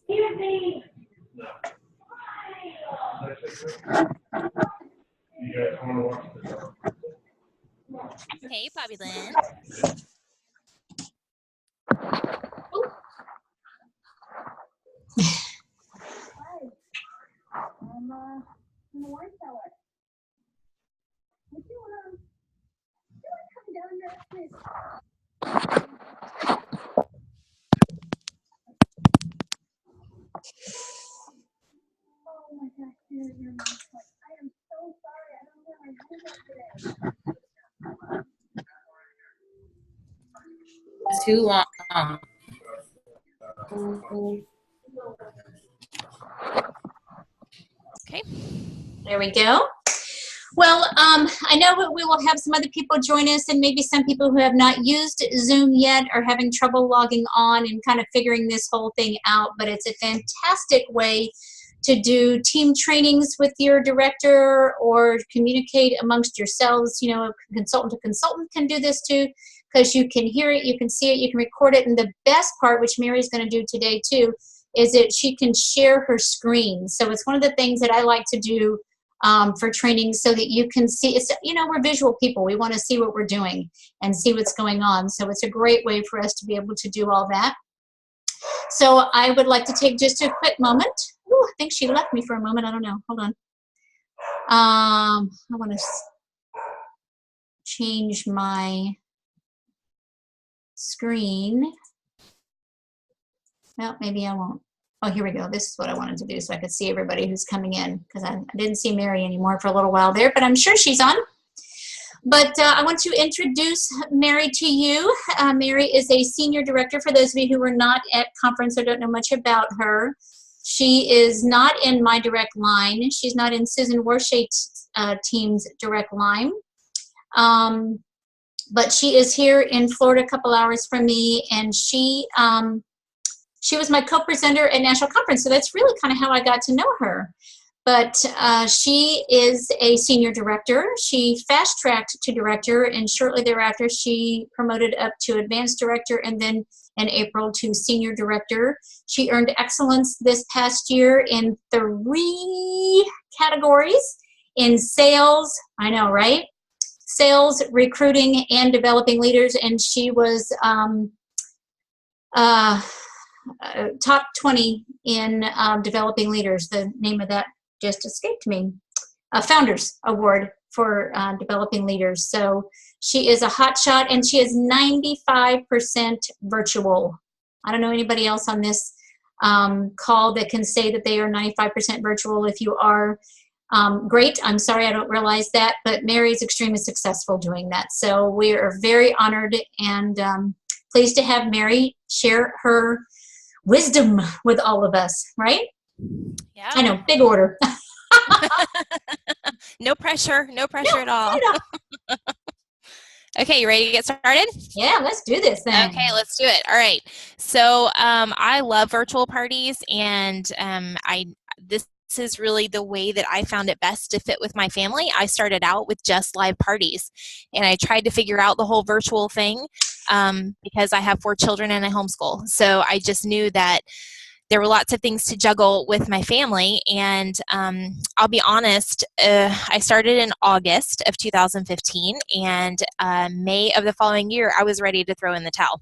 Hey, Bobby Lynn. I'm a wine cellar. Would you come down here, please? Oh my gosh, your mom's like, I am so sorry. I don't know my Too long. Okay. There we go. Well, I know we will have some other people join us, and maybe some people who have not used Zoom yet are having trouble logging on and kind of figuring this whole thing out, but it's a fantastic way to do team trainings with your director or communicate amongst yourselves. You know, a consultant to consultant can do this too, because you can hear it, you can see it, you can record it, and the best part, which Mary's going to do today too, is that she can share her screen. So it's one of the things that I like to do for training, so that you can see. It's, you know, we're visual people. We want to see what we're doing and see what's going on. So it's a great way for us to be able to do all that. So I would like to take just a quick moment. Ooh, I think she left me for a moment. I don't know. Hold on. I want to change my screen. Well, maybe I won't. Oh, here we go. This is what I wanted to do, so I could see everybody who's coming in, because I didn't see Mary anymore for a little while there, but I'm sure she's on. But I want to introduce Mary to you. Mary is a senior director. For those of you who were not at conference or don't know much about her, she is not in my direct line. She's not in Susan Warshate's team's direct line. But she is here in Florida a couple hours from me, and she was my co-presenter at National Conference, so that's really kind of how I got to know her. But she is a senior director. She fast-tracked to director, and shortly thereafter, she promoted up to advanced director, and then in April to senior director. She earned excellence this past year in 3 categories: in sales, I know, right? Sales, recruiting, and developing leaders, and she was top 20 in developing leaders. The name of that just escaped me. Founders Award for developing leaders. So she is a hot shot, and she is 95% virtual. I don't know anybody else on this call that can say that they are 95% virtual. If you are, great. I'm sorry, I don't realize that, but Mary is extremely successful doing that. So we are very honored and pleased to have Mary share her wisdom with all of us, right? Yeah. I know, big order. No pressure at all. Okay, you ready to get started? Yeah, let's do this then. Okay, let's do it. All right. So I love virtual parties, and this is really the way that I found it best to fit with my family. I started out with just live parties, and I tried to figure out the whole virtual thing because I have 4 children and I homeschool. So I just knew that there were lots of things to juggle with my family, and I'll be honest, I started in August of 2015, and May of the following year, I was ready to throw in the towel.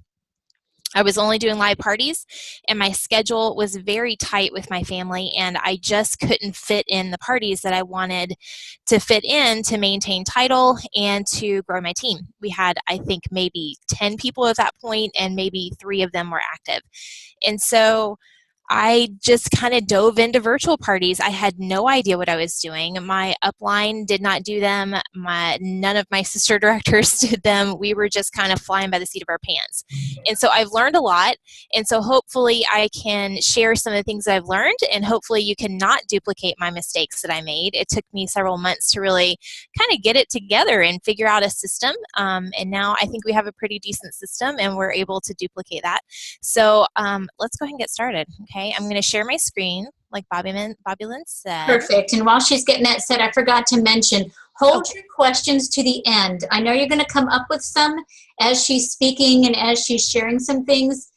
I was only doing live parties, and my schedule was very tight with my family, and I just couldn't fit in the parties that I wanted to fit in to maintain title and to grow my team. We had, I think, maybe 10 people at that point, and maybe 3 of them were active. And so I just kind of dove into virtual parties. I had no idea what I was doing. My upline did not do them. None of my sister directors did them. We were just kind of flying by the seat of our pants. And so I've learned a lot. And so hopefully I can share some of the things that I've learned, and hopefully you cannot duplicate my mistakes that I made. It took me several months to really kind of get it together and figure out a system. And now I think we have a pretty decent system, and we're able to duplicate that. So let's go ahead and get started. Okay, I'm going to share my screen like Bobby Lynn said. Perfect. And while she's getting that set, I forgot to mention, hold your questions to the end. I know you're going to come up with some as she's speaking and as she's sharing some things.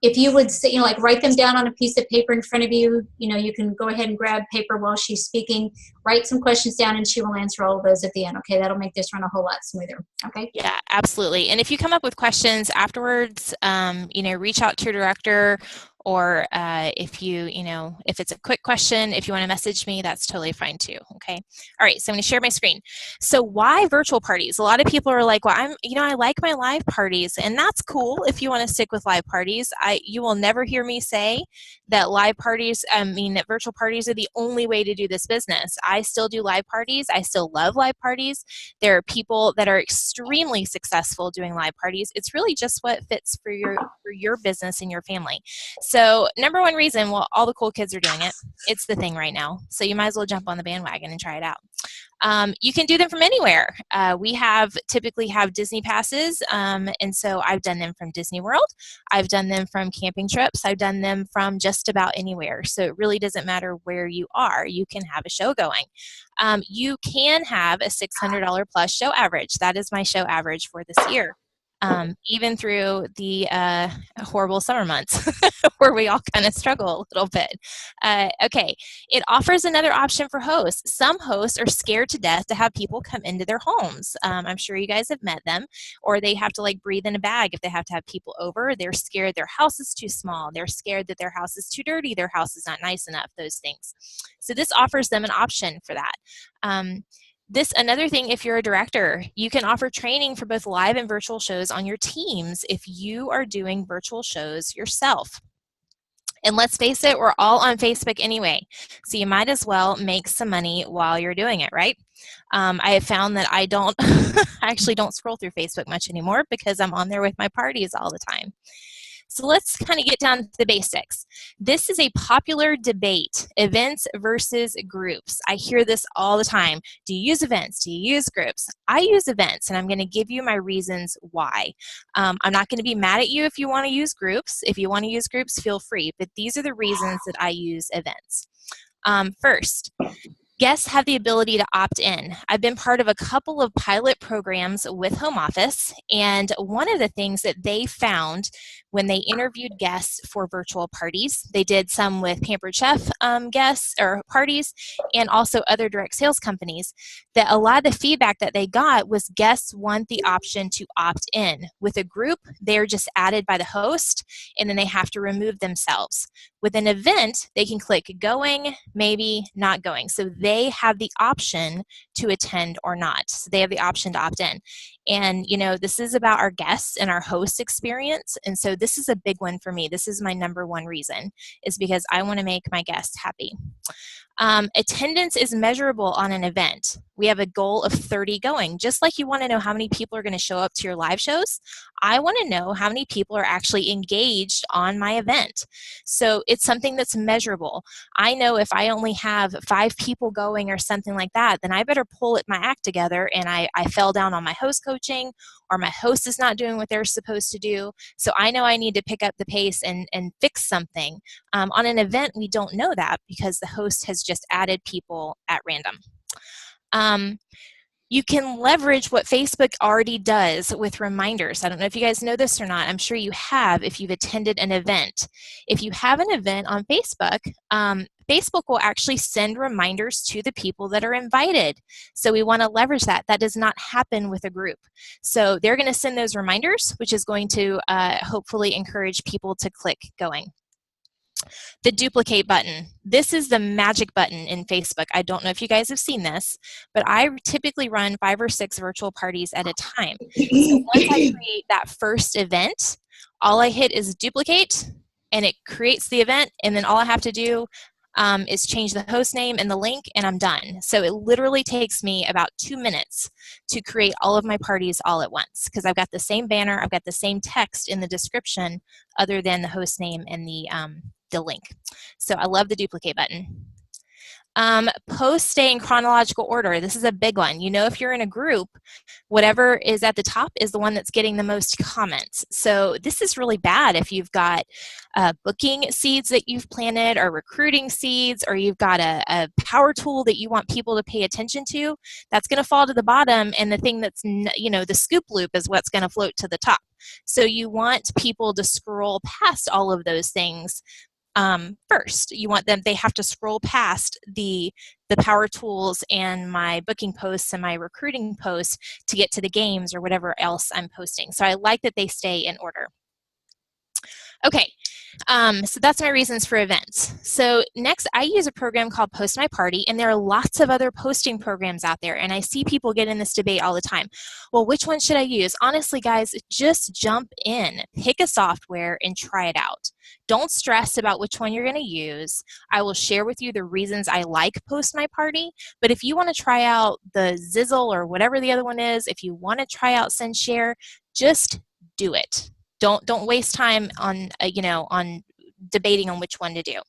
if you would say, like write them down on a piece of paper in front of you, you can go ahead and grab paper while she's speaking, write some questions down, and she will answer all of those at the end. Okay, that'll make this run a whole lot smoother. Okay. Yeah, absolutely. And if you come up with questions afterwards, reach out to your director, or if it's a quick question, if you want to message me, that's totally fine too. Okay. All right. So I'm going to share my screen. So why virtual parties? A lot of people are like, well, I like my live parties, and that's cool if you want to stick with live parties. You will never hear me say that that virtual parties are the only way to do this business. I still do live parties. I still love live parties. There are people that are extremely successful doing live parties. It's really just what fits for your business and your family. So number one reason, well, all the cool kids are doing it. It's the thing right now. So you might as well jump on the bandwagon and try it out. You can do them from anywhere. We typically have Disney passes, and so I've done them from Disney World. I've done them from camping trips. I've done them from just about anywhere. So it really doesn't matter where you are. You can have a show going. You can have a $600 plus show average. That is my show average for this year. Even through the horrible summer months where we all kind of struggle a little bit. Okay, it offers another option for hosts. Some hosts are scared to death to have people come into their homes. I'm sure you guys have met them, or they have to like breathe in a bag if they have to have people over. They're scared their house is too small. They're scared that their house is too dirty. Their house is not nice enough, those things. So this offers them an option for that. Another thing, if you're a director, you can offer training for both live and virtual shows on your teams if you are doing virtual shows yourself. And let's face it, we're all on Facebook anyway, so you might as well make some money while you're doing it, right? I have found that I actually don't scroll through Facebook much anymore because I'm on there with my parties all the time. So let's kind of get down to the basics. This is a popular debate, events versus groups. I hear this all the time. Do you use events? Do you use groups? I use events, and I'm going to give you my reasons why. I'm not going to be mad at you if you want to use groups. If you want to use groups, feel free, but these are the reasons that I use events. First, guests have the ability to opt in. I've been part of a couple of pilot programs with Home Office, and one of the things that they found when they interviewed guests for virtual parties, they did some with Pampered Chef guests or parties, and also other direct sales companies, that a lot of the feedback that they got was guests want the option to opt in. With a group, they're just added by the host, and then they have to remove themselves. With an event, they can click going, maybe, not going. So they have the option to attend or not. So they have the option to opt in. And, this is about our guests and our host experience. And so this is a big one for me. This is my number one reason, is because I want to make my guests happy. Attendance is measurable on an event. We have a goal of 30 going. Just like you want to know how many people are going to show up to your live shows, I want to know how many people are actually engaged on my event. So it's something that's measurable. I know if I only have 5 people going or something like that, then I better pull my act together, and I fell down on my host coaching, or my host is not doing what they're supposed to do. So I know I need to pick up the pace and fix something. On an event, we don't know that because the host has just added people at random. You can leverage what Facebook already does with reminders. I don't know if you guys know this or not. I'm sure you have if you've attended an event. If you have an event on Facebook, Facebook will actually send reminders to the people that are invited. So we want to leverage that. That does not happen with a group. So they're going to send those reminders, which is going to hopefully encourage people to click going. The duplicate button. This is the magic button in Facebook. I don't know if you guys have seen this, but I typically run 5 or 6 virtual parties at a time. So once I create that first event, all I hit is duplicate, and it creates the event, and then all I have to do is change the host name and the link, and I'm done. So it literally takes me about 2 minutes to create all of my parties all at once, because I've got the same banner, I've got the same text in the description other than the host name and the link. So I love the duplicate button. Posts stay in chronological order. This is a big one. You know, if you're in a group, whatever is at the top is the one that's getting the most comments. So this is really bad if you've got booking seeds that you've planted, or recruiting seeds, or you've got a power tool that you want people to pay attention to. That's going to fall to the bottom, and the thing that's, you know, the scoop loop is what's going to float to the top. So you want people to scroll past all of those things first. You want them, they have to scroll past the power tools and my booking posts and my recruiting posts to get to the games or whatever else I'm posting. So I like that they stay in order. Okay, so that's my reasons for events. So next, I use a program called Post My Party, and there are lots of other posting programs out there, and I see people get in this debate all the time. Well, which one should I use? Honestly, guys, just jump in, pick a software, and try it out. Don't stress about which one you're going to use. I will share with you the reasons I like Post My Party, but if you want to try out the Zizzle or whatever the other one is, if you want to try out SendShare, just do it. Don't waste time on on debating on which one to do.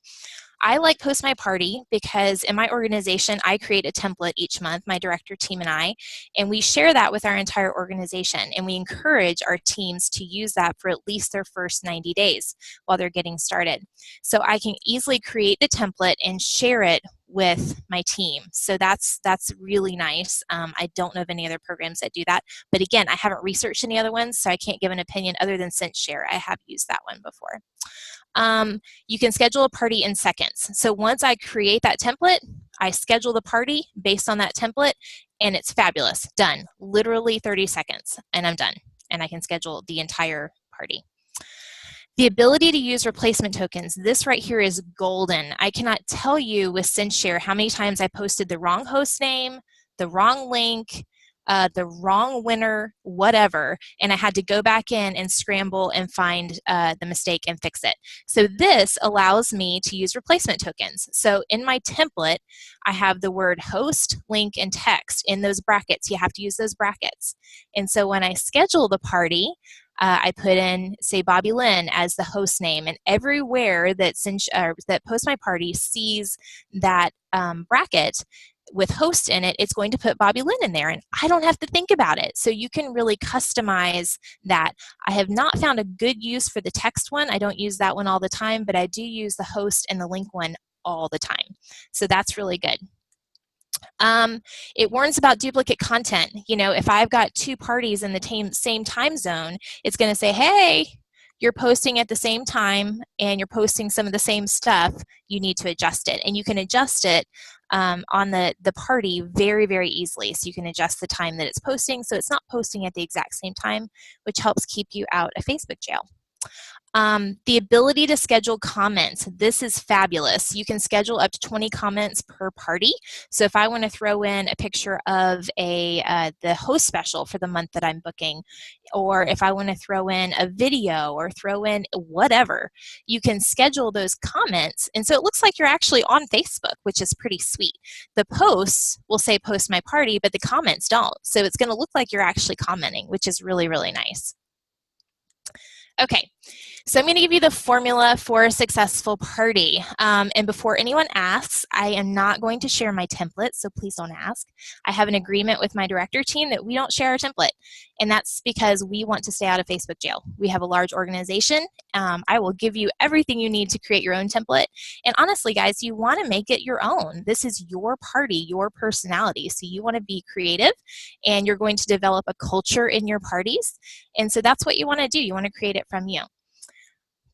I like Post My Party because in my organization, I create a template each month, my director team and we share that with our entire organization. And we encourage our teams to use that for at least their first 90 days while they're getting started. So I can easily create the template and share it with my team. So that's really nice. I don't know of any other programs that do that. But again, I haven't researched any other ones, so I can't give an opinion other than SendShare. I have used that one before. You can schedule a party in seconds. So once I create that template, I schedule the party based on that template, and it's fabulous. Done. Literally 30 seconds, and I'm done. And I can schedule the entire party. The ability to use replacement tokens, this right here is golden. I cannot tell you with SendShare how many times I posted the wrong host name, the wrong link, the wrong winner, whatever, and I had to go back in and scramble and find the mistake and fix it. So this allows me to use replacement tokens. So in my template, I have the word host, link, and text in those brackets. You have to use those brackets. And so when I schedule the party, I put in, say, Bobby Lynn as the host name, and everywhere that Post My Party sees that bracket with host in it, it's going to put Bobby Lynn in there, and I don't have to think about it. So you can really customize that. I have not found a good use for the text one. I don't use that one all the time, but I do use the host and the link one all the time. So that's really good. It warns about duplicate content. You know, if I've got two parties in the same time zone, it's going to say, hey, you're posting at the same time and you're posting some of the same stuff. You need to adjust it. And you can adjust it on the party very, very easily. So you can adjust the time that it's posting so it's not posting at the exact same time, which helps keep you out of Facebook jail. The ability to schedule comments. This is fabulous. You can schedule up to 20 comments per party. So if I want to throw in a picture of the host special for the month that I'm booking, or if I want to throw in a video or throw in whatever, you can schedule those comments. And so it looks like you're actually on Facebook, which is pretty sweet. The posts will say Post My Party, but the comments don't. So it's going to look like you're actually commenting, which is really, really nice. Okay, so I'm going to give you the formula for a successful party. And before anyone asks, I am not going to share my template, so please don't ask. I have an agreement with my director team that we don't share our template, and that's because we want to stay out of Facebook jail. We have a large organization. I will give you everything you need to create your own template. And honestly, guys, you want to make it your own. This is your party, your personality. So you want to be creative, and you're going to develop a culture in your parties. And so that's what you want to do. You want to create it from you.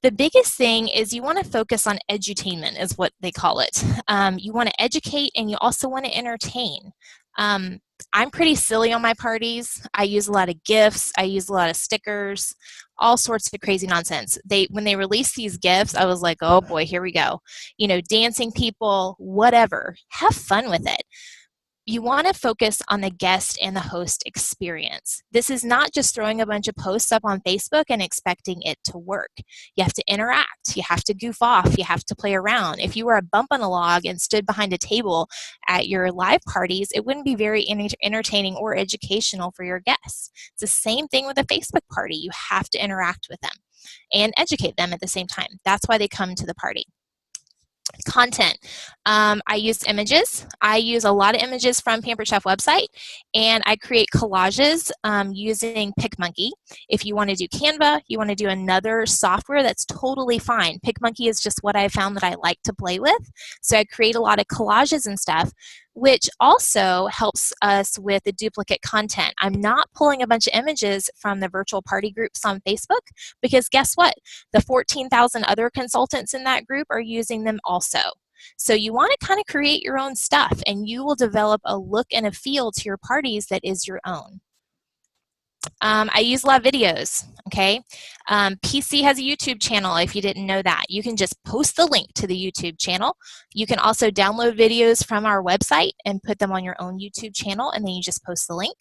The biggest thing is you want to focus on edutainment, is what they call it. You want to educate, and you also want to entertain. I'm pretty silly on my parties. I use a lot of GIFs. I use a lot of stickers, all sorts of crazy nonsense. When they released these GIFs, I was like, oh boy, here we go. You know, dancing people, whatever. Have fun with it. You want to focus on the guest and the host experience. This is not just throwing a bunch of posts up on Facebook and expecting it to work. You have to interact. You have to goof off. You have to play around. If you were a bump on a log and stood behind a table at your live parties, it wouldn't be very entertaining or educational for your guests. It's the same thing with a Facebook party. You have to interact with them and educate them at the same time. That's why they come to the party. Content. I use images. I use a lot of images from Pampered Chef website, and I create collages using PicMonkey. If you want to do Canva, you want to do another software, that's totally fine. PicMonkey is just what I found that I like to play with. So I create a lot of collages and stuff, which also helps us with the duplicate content. I'm not pulling a bunch of images from the virtual party groups on Facebook, because guess what? The 14,000 other consultants in that group are using them also. So you want to kind of create your own stuff, and you will develop a look and a feel to your parties that is your own. I use a lot of videos, okay? PC has a YouTube channel, if you didn't know that. You can just post the link to the YouTube channel. You can also download videos from our website and put them on your own YouTube channel, and then you just post the link.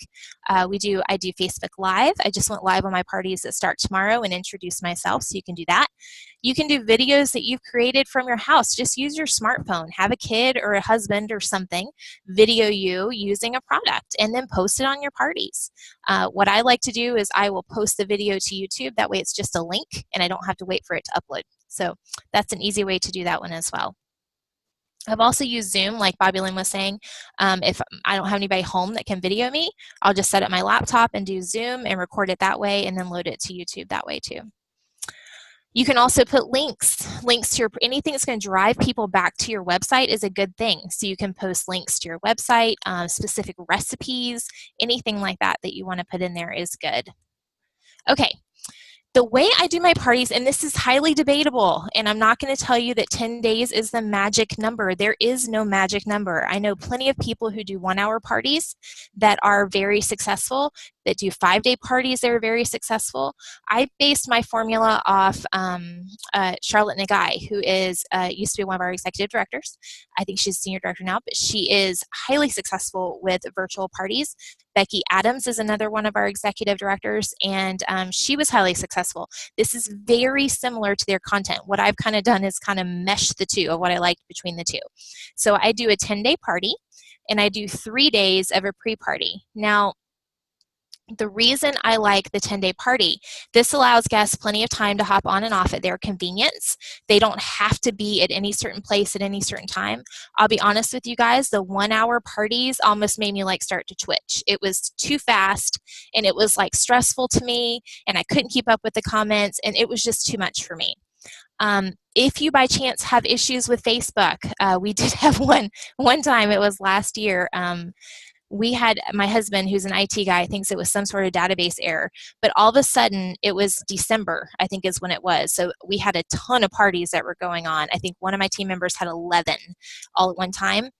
I do Facebook Live. I just went live on my parties that start tomorrow and introduce myself, so you can do that. You can do videos that you've created from your house. Just use your smartphone. Have a kid or a husband or something video you using a product, and then post it on your parties. What I like to do is I will post the video to YouTube. That way it's just a link, and I don't have to wait for it to upload. So that's an easy way to do that one as well. I've also used Zoom, like Bobby Lynn was saying. If I don't have anybody home that can video me, I'll just set up my laptop and do Zoom and record it that way, and then load it to YouTube that way too. You can also put links to your, anything that's going to drive people back to your website is a good thing. So you can post links to your website, specific recipes, anything like that that you want to put in there is good. Okay. The way I do my parties, and this is highly debatable, and I'm not going to tell you that 10 days is the magic number. There is no magic number. I know plenty of people who do 1-hour parties that are very successful, that do 5-day parties that are very successful. I based my formula off Charlotte Nagai, who is used to be one of our executive directors. I think she's senior director now, but she is highly successful with virtual parties. Becky Adams is another one of our executive directors, and she was highly successful. This is very similar to their content. What I've kind of done is kind of mesh the two of what I liked between the two. So I do a 10-day party, and I do 3 days of a pre-party. Now, the reason I like the 10-day party, this allows guests plenty of time to hop on and off at their convenience. They don't have to be at any certain place at any certain time. I'll be honest with you guys, the 1-hour parties almost made me like start to twitch. It was too fast, and it was like stressful to me, and I couldn't keep up with the comments, and it was just too much for me. If you by chance have issues with Facebook, we did have one time, it was last year, we had my husband, who's an IT guy, thinks it was some sort of database error, but all of a sudden it was December, I think is when it was. So we had a ton of parties that were going on. I think one of my team members had 11 all at one time.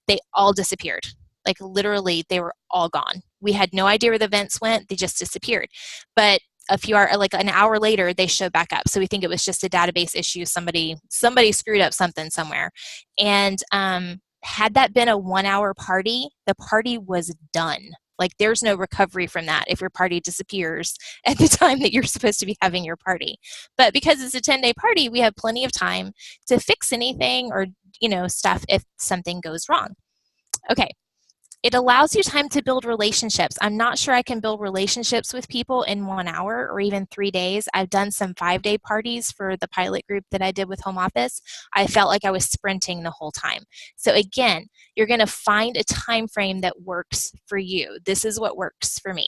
They all disappeared. Like literally, they were all gone. We had no idea where the events went. They just disappeared. But a few hours, like an hour later, they showed back up. So we think it was just a database issue. Somebody screwed up something somewhere. And had that been a 1-hour party, the party was done. Like there's no recovery from that if your party disappears at the time that you're supposed to be having your party. But because it's a 10-day party, we have plenty of time to fix anything or, stuff if something goes wrong. Okay. It allows you time to build relationships. I'm not sure I can build relationships with people in 1 hour or even 3 days. I've done some 5-day parties for the pilot group that I did with home office. I felt like I was sprinting the whole time. So again, you're going to find a time frame that works for you. This is what works for me.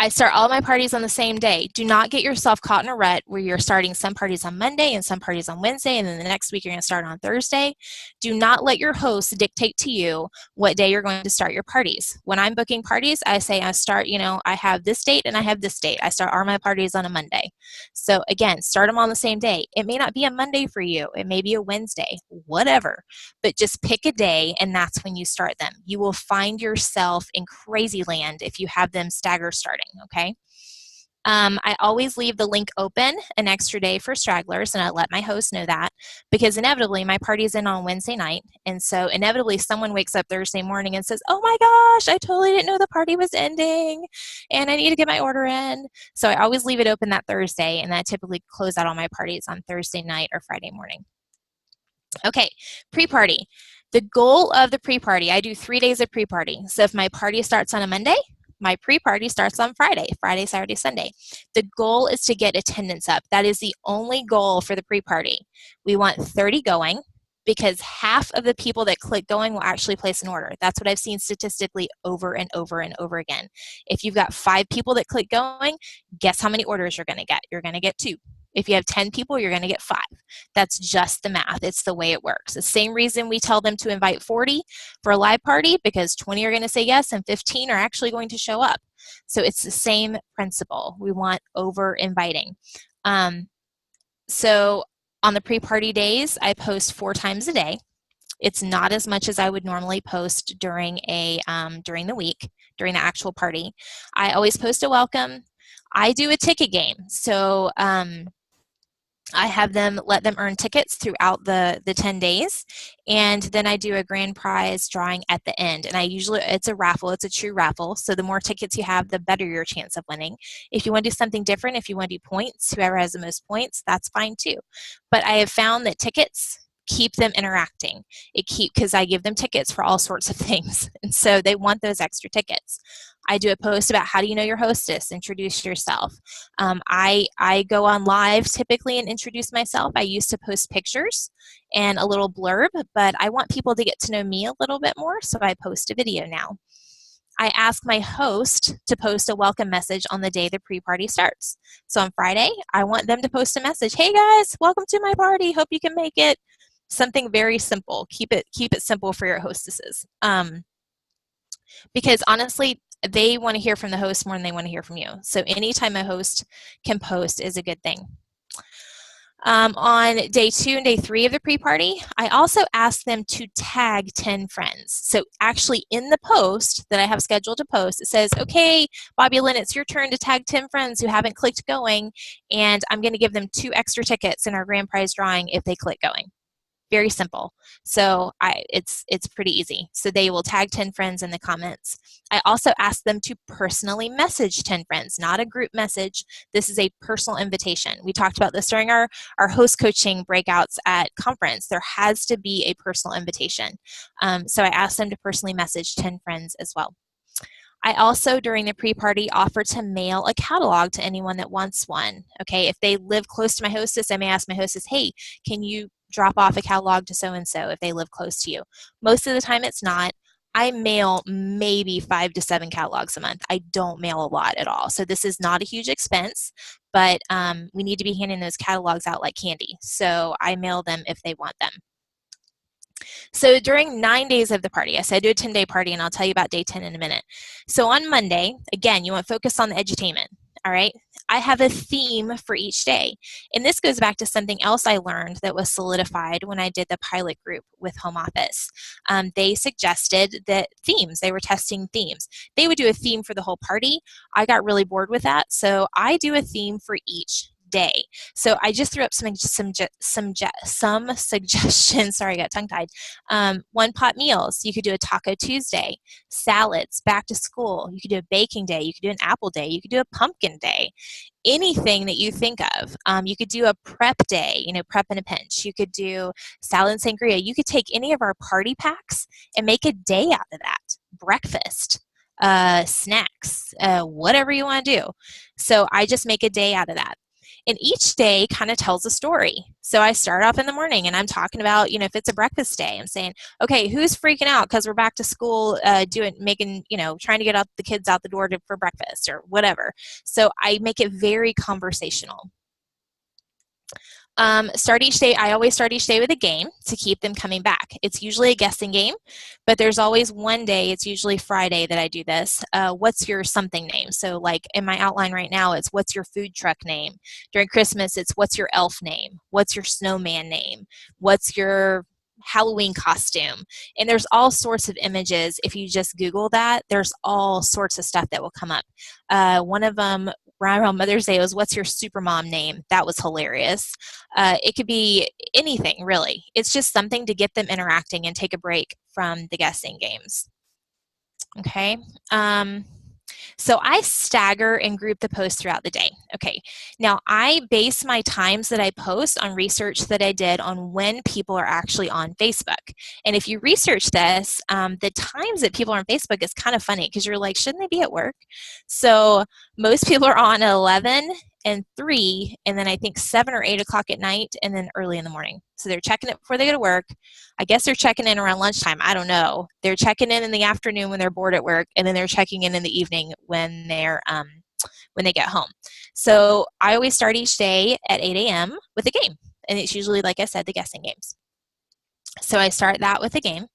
I start all my parties on the same day. Do not get yourself caught in a rut where you're starting some parties on Monday and some parties on Wednesday, and then the next week you're going to start on Thursday. Do not let your host dictate to you what day you're going to start your parties. When I'm booking parties, I say I start, I have this date and I have this date. I start all my parties on a Monday. So again, start them on the same day. It may not be a Monday for you. It may be a Wednesday, whatever. But just pick a day, and that's when you start them. You will find yourself in crazy land if you have them stagger starting. Okay. I always leave the link open an extra day for stragglers, and I let my host know that, because inevitably my party's in on Wednesday night, and so inevitably someone wakes up Thursday morning and says, oh my gosh, I totally didn't know the party was ending and I need to get my order in. So I always leave it open that Thursday, and I typically close out all my parties on Thursday night or Friday morning. Okay, pre-party. The goal of the pre-party, I do 3 days of pre-party. So if my party starts on a Monday, My pre-party starts on Friday, Saturday, Sunday. The goal is to get attendance up. That is the only goal for the pre-party. We want 30 going because half of the people that click going will actually place an order. That's what I've seen statistically over and over and over again. If you've got 5 people that click going, guess how many orders you're going to get? You're going to get 2. If you have 10 people, you're going to get 5. That's just the math. It's the way it works. The same reason we tell them to invite 40 for a live party, because 20 are going to say yes and 15 are actually going to show up. So it's the same principle. We want over inviting. So on the pre-party days, I post 4 times a day. It's not as much as I would normally post during the week, during the actual party. I always post a welcome. I do a ticket game. So I have them let them earn tickets throughout the 10 days, and then I do a grand prize drawing at the end. And it's a raffle, it's a true raffle. So the more tickets you have, the better your chance of winning. If you want to do something different, if you want to do points, whoever has the most points, that's fine too. But I have found that tickets keep them interacting. Because I give them tickets for all sorts of things, and so they want those extra tickets. I do a post about how do you know your hostess, introduce yourself. I go on live typically and introduce myself. I used to post pictures and a little blurb, but I want people to get to know me a little bit more, so I post a video now. I ask my host to post a welcome message on the day the pre-party starts. So on Friday, I want them to post a message. Hey guys, welcome to my party. Hope you can make it. Something very simple. Keep it simple for your hostesses. Because honestly, they want to hear from the host more than they want to hear from you. So anytime a host can post is a good thing. On day 2 and day 3 of the pre-party, I also ask them to tag 10 friends. So actually in the post that I have scheduled to post, it says, okay, Bobby Lynn, it's your turn to tag 10 friends who haven't clicked going, and I'm going to give them 2 extra tickets in our grand prize drawing if they click going. Very simple. So it's pretty easy. So they will tag 10 friends in the comments. I also ask them to personally message 10 friends, not a group message. This is a personal invitation. We talked about this during our host coaching breakouts at conference. There has to be a personal invitation. So I ask them to personally message 10 friends as well. I also, during the pre-party, offer to mail a catalog to anyone that wants one. Okay, if they live close to my hostess, I may ask my hostess, hey, can you drop off a catalog to so-and-so if they live close to you? Most of the time it's not. I mail maybe 5 to 7 catalogs a month. I don't mail a lot at all. So this is not a huge expense, but we need to be handing those catalogs out like candy. So I mail them if they want them. So during 9 days of the party, I said I do a 10-day party, and I'll tell you about day 10 in a minute. So on Monday, again, you want to focus on the edutainment. All right, I have a theme for each day. And this goes back to something else I learned that was solidified when I did the pilot group with Home Office. They suggested that themes, they were testing themes. They would do a theme for the whole party. I got really bored with that, so I do a theme for each day. So I just threw up some suggestions. Sorry, I got tongue-tied. One pot meals. You could do a Taco Tuesday. Salads, back to school. You could do a baking day. You could do an apple day. You could do a pumpkin day. Anything that you think of. You could do a prep day, prep in a pinch. You could do salad and sangria. You could take any of our party packs and make a day out of that. Breakfast, snacks, whatever you want to do. So I just make a day out of that. And each day kind of tells a story. So I start off in the morning and I'm talking about, if it's a breakfast day, I'm saying, okay, who's freaking out because we're back to school trying to get out the kids out the door for breakfast or whatever. So I make it very conversational. Start each day. I always start each day with a game to keep them coming back. It's usually a guessing game, but there's always one day, it's usually Friday that I do this. What's your something name? So like in my outline right now, it's what's your food truck name? During Christmas, it's what's your elf name? What's your snowman name? What's your Halloween costume? And there's all sorts of images. If you just Google that, there's all sorts of stuff that will come up. One of them around Mother's Day was what's your supermom name? That was hilarious. It could be anything, really. It's just something to get them interacting and take a break from the guessing games. Okay. So I stagger and group the posts throughout the day. Okay, now I base my times that I post on research that I did on when people are actually on Facebook. And if you research this, the times that people are on Facebook is kind of funny because you're like, shouldn't they be at work? So most people are on at 11 and 3, and then I think 7 or 8 o'clock at night, and then early in the morning. So they're checking it before they go to work. I guess they're checking in around lunchtime. I don't know. They're checking in the afternoon when they're bored at work, and then they're checking in the evening when they get home. So I always start each day at 8 a.m. with a game, and it's usually, like I said, the guessing games. So I start that with a game,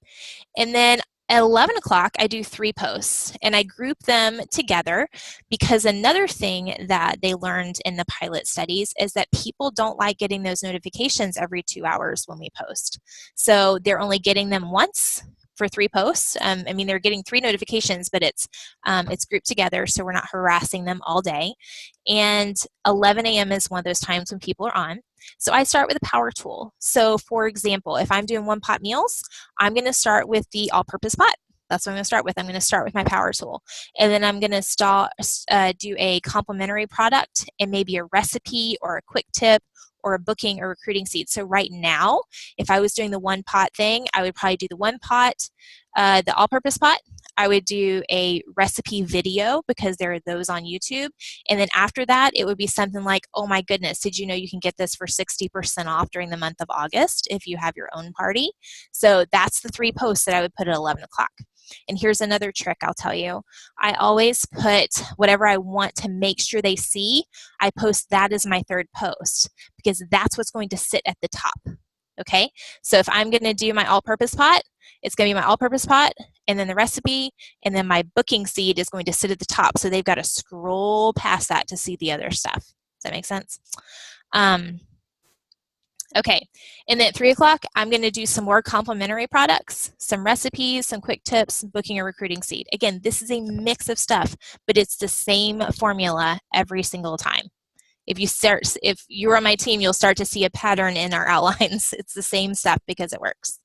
and then at 11 o'clock, I do 3 posts, and I group them together because another thing that they learned in the pilot studies is that people don't like getting those notifications every 2 hours when we post. So they're only getting them once for 3 posts. I mean, they're getting 3 notifications, but it's grouped together, so we're not harassing them all day. And 11 a.m. is one of those times when people are on. So I start with a power tool. So for example, if I'm doing one pot meals, I'm going to start with the all-purpose pot. That's what I'm going to start with. I'm going to start with my power tool. And then I'm going to do a complementary product and maybe a recipe or a quick tip or a booking or recruiting seed. So right now, if I was doing the one pot thing, I would probably do the one pot, the all-purpose pot. I would do a recipe video because there are those on YouTube. And then after that, it would be something like, oh my goodness, did you know you can get this for 60% off during the month of August if you have your own party? So that's the 3 posts that I would put at 11 o'clock. And here's another trick I'll tell you. I always put whatever I want to make sure they see, I post that as my 3rd post because that's what's going to sit at the top. Okay, so if I'm going to do my all-purpose pot, it's going to be my all-purpose pot, and then the recipe, and then my booking seed is going to sit at the top. So they've got to scroll past that to see the other stuff. Does that make sense? Okay, and then at 3 o'clock, I'm going to do some more complementary products, some recipes, some quick tips, booking a recruiting seed. Again, this is a mix of stuff, but it's the same formula every single time. If you're on my team, you'll start to see a pattern in our outlines. It's the same stuff because it works.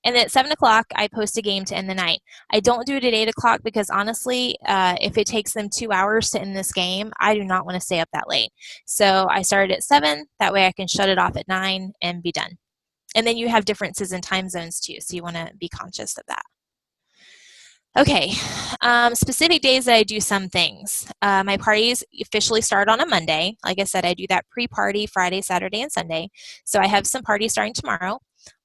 And then at 7 o'clock, I post a game to end the night. I don't do it at 8 o'clock because honestly, if it takes them 2 hours to end this game, I do not want to stay up that late. So I started at 7. That way I can shut it off at 9 and be done. And then you have differences in time zones too, so you want to be conscious of that. Okay, specific days that I do some things. My parties officially start on a Monday. Like I said, I do that pre-party Friday, Saturday, and Sunday. So I have some parties starting tomorrow.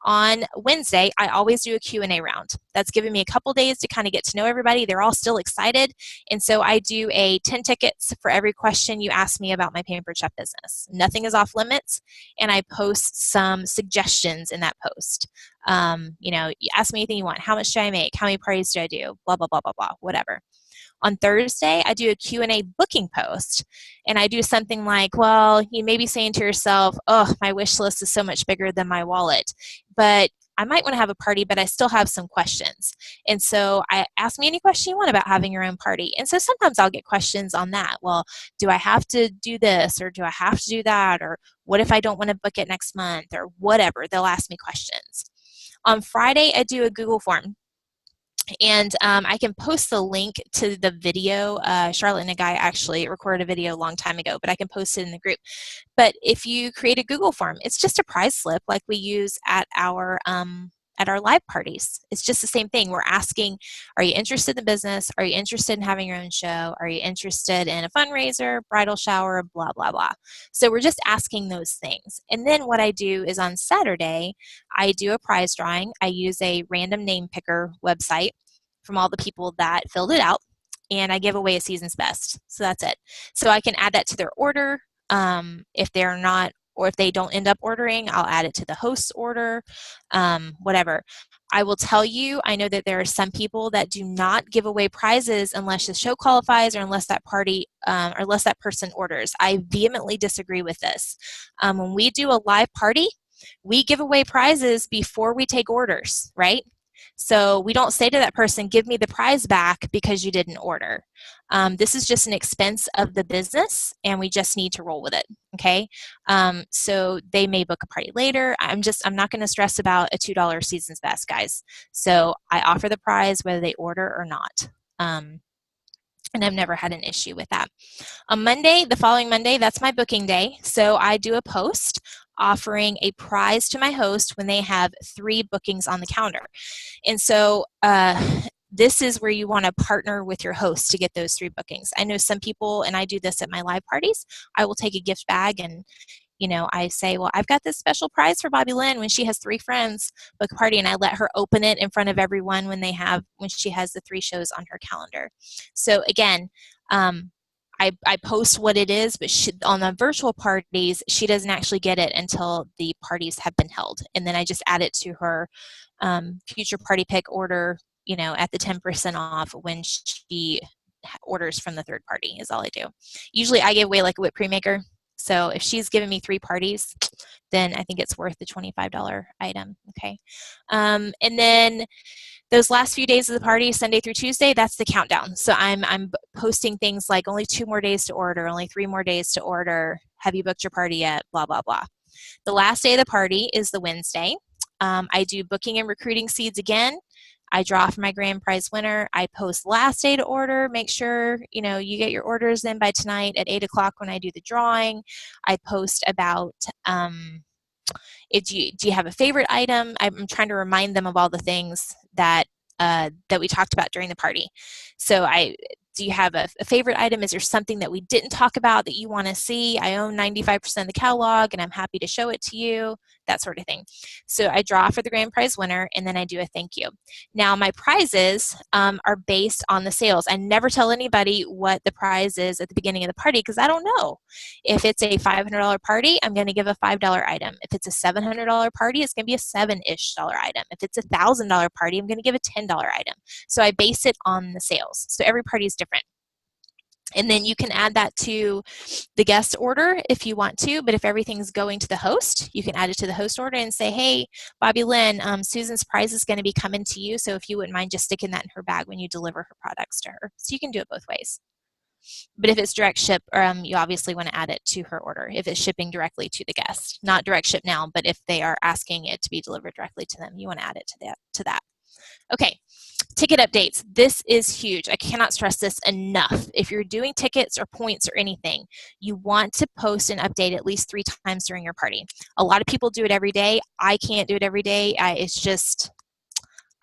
On Wednesday, I always do a Q&A round. That's given me a couple days to kind of get to know everybody. They're all still excited. And so I do a 10 tickets for every question you ask me about my Pampered Chef business. Nothing is off limits. And I post some suggestions in that post. You ask me anything you want. How much do I make? How many parties do I do? Blah, blah, blah, blah, blah, whatever. On Thursday, I do a Q&A booking post, and I do something like, well, you may be saying to yourself, oh, my wish list is so much bigger than my wallet, but I might want to have a party, but I still have some questions. And so I ask me any question you want about having your own party. And so sometimes I'll get questions on that. Well, do I have to do this, or do I have to do that, or what if I don't want to book it next month, or whatever. They'll ask me questions. On Friday, I do a Google form. And I can post the link to the video. Charlotte and a guy actually recorded a video a long time ago, but I can post it in the group. But if you create a Google form, it's just a prize slip like we use at our live parties. It's just the same thing. We're asking, are you interested in business? Are you interested in having your own show? Are you interested in a fundraiser, bridal shower, blah, blah, blah. So we're just asking those things. And then what I do is on Saturday, I do a prize drawing. I use a random name picker website from all the people that filled it out, and I give away a season's best. So that's it. So I can add that to their order. If they're not, or if they don't end up ordering, I'll add it to the host's order, whatever. I will tell you, I know that there are some people that do not give away prizes unless the show qualifies or unless that party, or unless that person orders. I vehemently disagree with this. When we do a live party, we give away prizes before we take orders, right? So we don't say to that person, give me the prize back because you didn't order. This is just an expense of the business, and we just need to roll with it, okay? So they may book a party later. I'm not going to stress about a $2 season's best, guys. So I offer the prize whether they order or not. and I've never had an issue with that. On Monday, the following Monday, that's my booking day. So I do a post offering a prize to my host when they have 3 bookings on the calendar. And so this is where you want to partner with your host to get those 3 bookings. I know some people, and I do this at my live parties, I will take a gift bag and I say, well, I've got this special prize for Bobby Lynn when she has 3 friends book a party, and I let her open it in front of everyone when she has the 3 shows on her calendar. So again, I post what it is, but on the virtual parties, she doesn't actually get it until the parties have been held, and then I just add it to her future party pick order, at the 10% off when she orders from the third party is all I do. Usually I give away like a whipped cream maker. So if she's given me 3 parties, then I think it's worth the $25 item. Okay. And then those last few days of the party, Sunday through Tuesday, that's the countdown. So I'm posting things like only 2 more days to order, only 3 more days to order. Have you booked your party yet? Blah, blah, blah. The last day of the party is the Wednesday. I do booking and recruiting seeds again. I draw for my grand prize winner. I post last day to order. Make sure, you get your orders in by tonight at 8 o'clock when I do the drawing. I post about, do you have a favorite item? I'm trying to remind them of all the things that we talked about during the party. So do you have a favorite item? Is there something that we didn't talk about that you want to see? I own 95% of the catalog and I'm happy to show it to you, that sort of thing. So I draw for the grand prize winner and then I do a thank you. Now my prizes are based on the sales. I never tell anybody what the prize is at the beginning of the party because I don't know. If it's a $500 party, I'm going to give a $5 item. If it's a $700 party, it's going to be a $7-ish item. If it's a $1,000 party, I'm going to give a $10 item. So I base it on the sales. So every party is different. And then you can add that to the guest order if you want to, but if everything's going to the host, you can add it to the host order and say, hey, Bobby Lynn, Susan's prize is going to be coming to you, so if you wouldn't mind just sticking that in her bag when you deliver her products to her. So you can do it both ways. But if it's direct ship, you obviously want to add it to her order if it's shipping directly to the guest. Not direct ship now, but if they are asking it to be delivered directly to them, you want to add it to that. Okay, ticket updates. This is huge. I cannot stress this enough. If you're doing tickets or points or anything, you want to post and update at least 3 times during your party. A lot of people do it every day. I can't do it every day. I just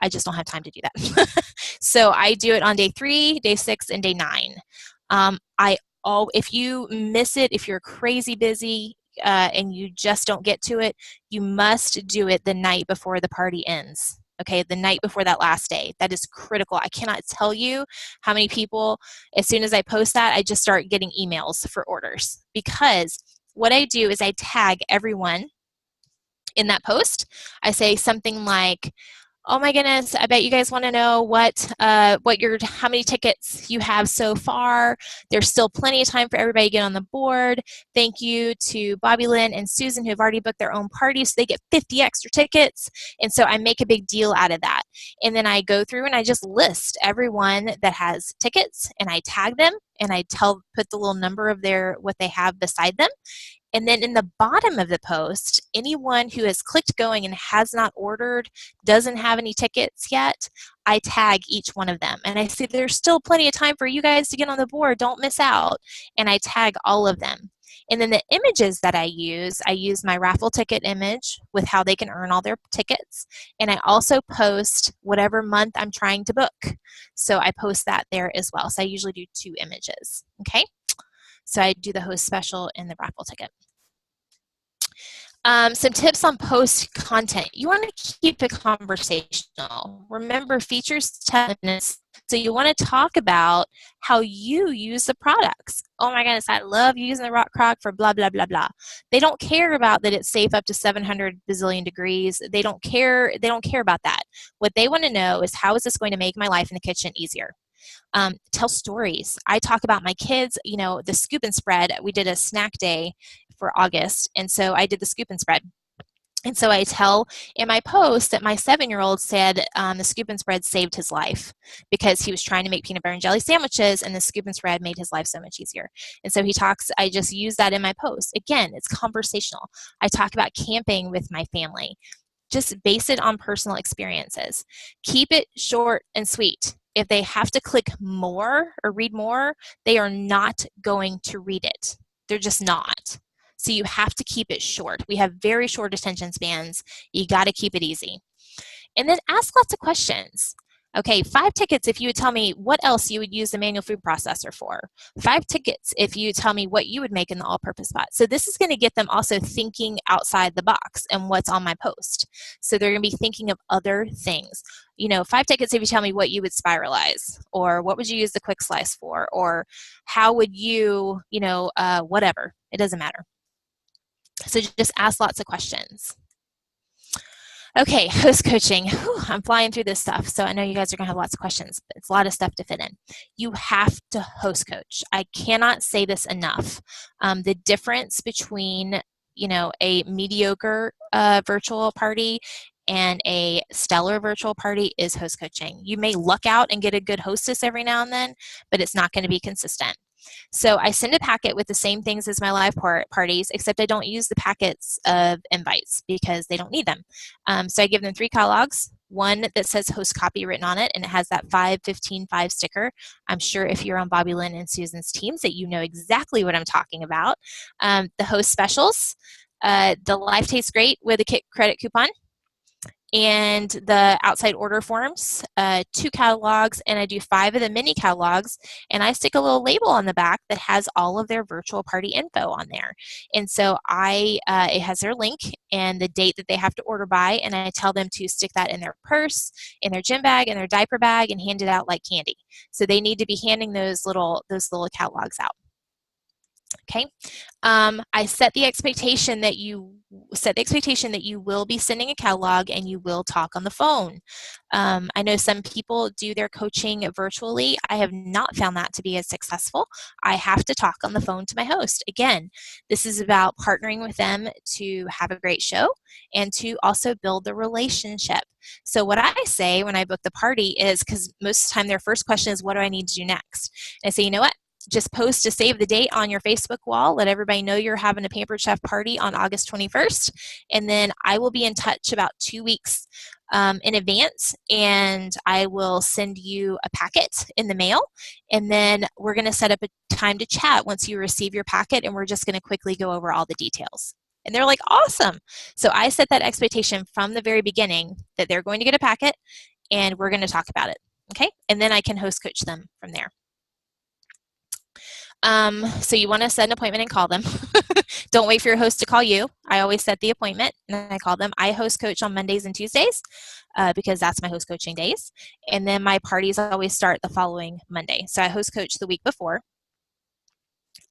don't have time to do that. So I do it on day 3, day 6, and day 9. If you miss it, if you're crazy busy and you just don't get to it, you must do it the night before the party ends. Okay, the night before that last day. That is critical. I cannot tell you how many people, as soon as I post that, I just start getting emails for orders. Because what I do is I tag everyone in that post. I say something like, oh my goodness, I bet you guys want to know how many tickets you have so far. There's still plenty of time for everybody to get on the board. Thank you to Bobby Lynn and Susan who have already booked their own parties. So they get 50 extra tickets. And so I make a big deal out of that. And then I go through and I just list everyone that has tickets and I tag them and I put the little number of what they have beside them. And then in the bottom of the post, anyone who has clicked going and has not ordered, doesn't have any tickets yet, I tag each one of them. And I say, there's still plenty of time for you guys to get on the board. Don't miss out. And I tag all of them. And then the images that I use my raffle ticket image with how they can earn all their tickets. And I also post whatever month I'm trying to book. So I post that there as well. So I usually do 2 images. Okay. So I do the host special and the raffle ticket. Some tips on post content. You want to keep it conversational. Remember, features 10 minutes. So you want to talk about how you use the products. Oh my goodness, I love using the Rock Crock for blah, blah, blah, blah. They don't care about that it's safe up to 700 bazillion degrees. They don't care about that. What they want to know is, how is this going to make my life in the kitchen easier? Tell stories. I talk about my kids, the scoop and spread. We did a snack day for August, and so I did the scoop and spread. And so I tell in my post that my 7-year-old said the scoop and spread saved his life because he was trying to make peanut butter and jelly sandwiches, and the scoop and spread made his life so much easier. And so I just use that in my post. Again, it's conversational. I talk about camping with my family. Just base it on personal experiences. Keep it short and sweet. if they have to click more or read more, they are not going to read it. They're just not. So you have to keep it short. We have very short attention spans. You got to keep it easy. And then ask lots of questions. Okay, 5 tickets if you would tell me what else you would use the manual food processor for. 5 tickets if you tell me what you would make in the all-purpose pot. So this is going to get them also thinking outside the box and what's on my post. So they're going to be thinking of other things. 5 tickets if you tell me what you would spiralize, or what would you use the quick slice for, or how would you, whatever. It doesn't matter. So just ask lots of questions. Okay, host coaching. Whew, I'm flying through this stuff, so I know you guys are going to have lots of questions, but it's a lot of stuff to fit in. You have to host coach. I cannot say this enough. The difference between, a mediocre virtual party and a stellar virtual party is host coaching. You may luck out and get a good hostess every now and then, but it's not going to be consistent. So I send a packet with the same things as my live parties, except I don't use the packets of invites because they don't need them. So I give them 3 catalogs, one that says host copy written on it, and it has that 5-15-5 sticker. I'm sure if you're on Bobby Lynn and Susan's teams that you know exactly what I'm talking about. The host specials, the Life Tastes Great with a credit coupon, and the outside order forms, 2 catalogs, and I do 5 of the mini catalogs, and I stick a little label on the back that has all of their virtual party info on there. And so it has their link and the date that they have to order by, and I tell them to stick that in their purse, in their gym bag, in their diaper bag, and hand it out like candy. So they need to be handing those little catalogs out. Okay, I set the expectation that you will be sending a catalog and you will talk on the phone. I know some people do their coaching virtually. I have not found that to be as successful. I have to talk on the phone to my host. Again, this is about partnering with them to have a great show and to also build the relationship. So what I say when I book the party is, because most of the time their first question is, what do I need to do next? And I say, you know what? Just post to save the date on your Facebook wall. Let everybody know you're having a Pampered Chef party on August 21st. And then I will be in touch about 2 weeks in advance, and I will send you a packet in the mail. And then we're going to set up a time to chat once you receive your packet, and we're just going to quickly go over all the details. And they're like, awesome. So I set that expectation from the very beginning that they're going to get a packet, and we're going to talk about it. Okay? And then I can host coach them from there. So you want to set an appointment and call them. Don't wait for your host to call you. I always set the appointment and I call them. I host coach on Mondays and Tuesdays because that's my host coaching days. And then my parties always start the following Monday. So I host coach the week before.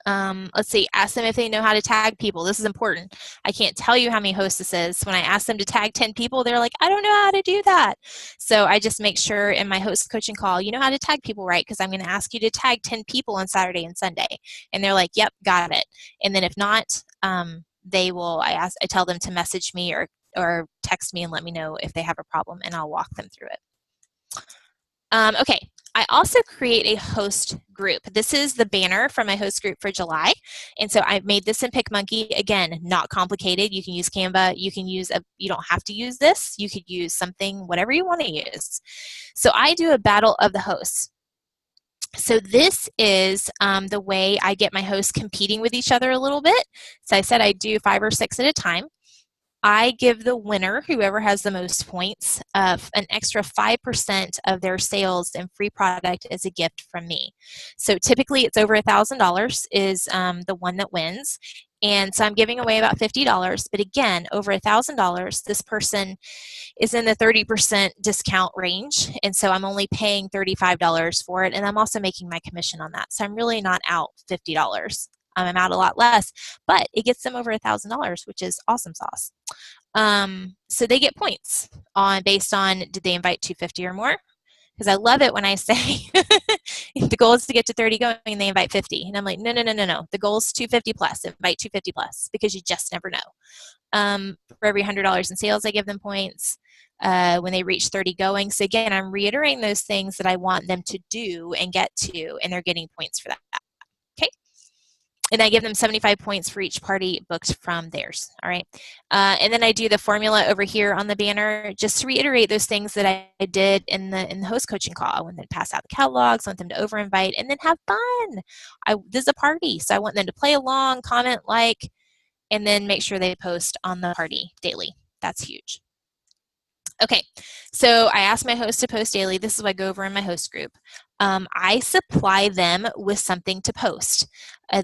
Let's see, ask them if they know how to tag people. This is important. I can't tell you how many hostesses, when I ask them to tag 10 people, they're like, I don't know how to do that. So I just make sure in my host coaching call, you know how to tag people, right? Because I'm going to ask you to tag 10 people on Saturday and Sunday. And they're like, yep, got it. And then if not, I tell them to message me or text me and let me know if they have a problem, and I'll walk them through it. Okay. I also create a host group. This is the banner from my host group for July. And so I made this in PicMonkey. Again, not complicated. You can use Canva. You don't have to use this. You could use something, whatever you want to use. So I do a battle of the hosts. So this is the way I get my hosts competing with each other a little bit. So I said I do 5 or 6 at a time. I give the winner, whoever has the most points, an extra 5% of their sales and free product as a gift from me. So typically it's over $1,000 is the one that wins. And so I'm giving away about $50. But again, over $1,000, this person is in the 30% discount range. And so I'm only paying $35 for it. And I'm also making my commission on that. So I'm really not out $50. I'm out a lot less, but it gets them over $1,000, which is awesome sauce. So they get points based on, did they invite 250 or more? Because I love it when I say the goal is to get to 30 going and they invite 50. And I'm like, no. The goal is 250 plus, invite 250 plus, because you just never know. For every $100 in sales, I give them points when they reach 30 going. So again, I'm reiterating those things that I want them to do and get to, and they're getting points for that. Okay. And I give them 75 points for each party booked from theirs. All right. And then I do the formula over here on the banner just to reiterate those things that I did in the host coaching call. I want them to pass out the catalogs, I want them to over invite, and then have fun. This is a party, so I want them to play along, comment, like, and then make sure they post on the party daily. That's huge. Okay, so I asked my host to post daily. This is what I go over in my host group. I supply them with something to post.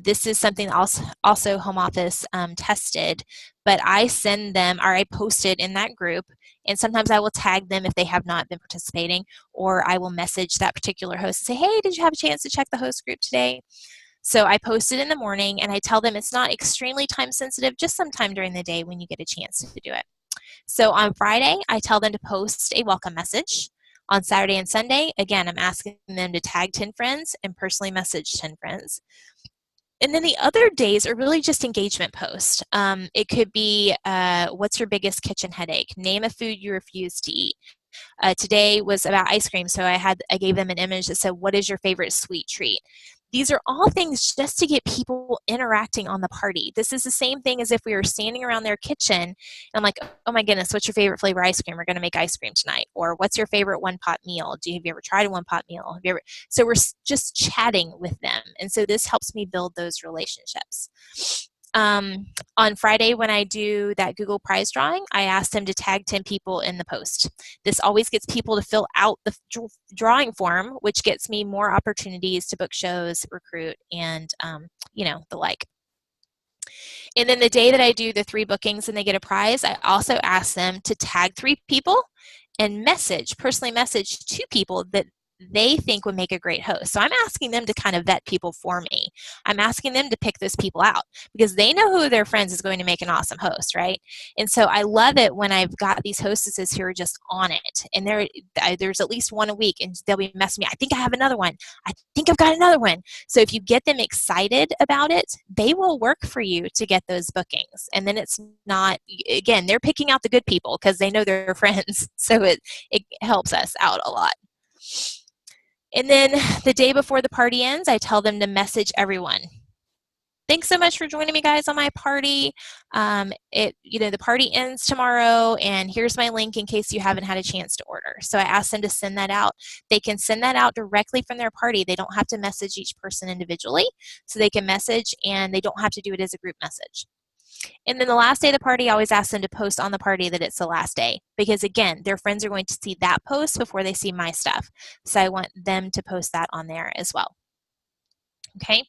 This is something also home office tested, but I send them, or I post it in that group, and sometimes I will tag them if they have not been participating, or I will message that particular host and say, hey, did you have a chance to check the host group today? So I post it in the morning, and I tell them it's not extremely time sensitive, just sometime during the day when you get a chance to do it. So on Friday, I tell them to post a welcome message. On Saturday and Sunday, again, I'm asking them to tag 10 friends and personally message 10 friends. And then the other days are really just engagement posts. It could be, what's your biggest kitchen headache? Name a food you refuse to eat. Today was about ice cream, so I gave them an image that said, what is your favorite sweet treat? These are all things just to get people interacting on the party. This is the same thing as if we were standing around their kitchen and I'm like, oh my goodness, what's your favorite flavor ice cream? We're going to make ice cream tonight. Or what's your favorite one-pot meal? Have you ever tried a one-pot meal? So we're just chatting with them. And so this helps me build those relationships. On Friday, when I do that Google Prize drawing, I ask them to tag 10 people in the post. This always gets people to fill out the drawing form, which gets me more opportunities to book shows, recruit, and the like. And then the day that I do the 3 bookings and they get a prize, I also ask them to tag 3 people and personally message 2 people that they think would make a great host. So I'm asking them to kind of vet people for me. I'm asking them to pick those people out because they know who of their friends is going to make an awesome host, right? And so I love it when I've got these hostesses who are just on it. And there's at least one a week and they'll be messaging me, I think I have another one. I think I've got another one. So if you get them excited about it, they will work for you to get those bookings. And then it's not, again, they're picking out the good people because they know they're friends. So it helps us out a lot. And then the day before the party ends, I tell them to message everyone. Thanks so much for joining me, guys, on my party. The party ends tomorrow, and here's my link in case you haven't had a chance to order. So I asked them to send that out. They can send that out directly from their party. They don't have to message each person individually. So they can message, and they don't have to do it as a group message. And then the last day of the party, I always ask them to post on the party that it's the last day because, again, their friends are going to see that post before they see my stuff. So I want them to post that on there as well. Okay,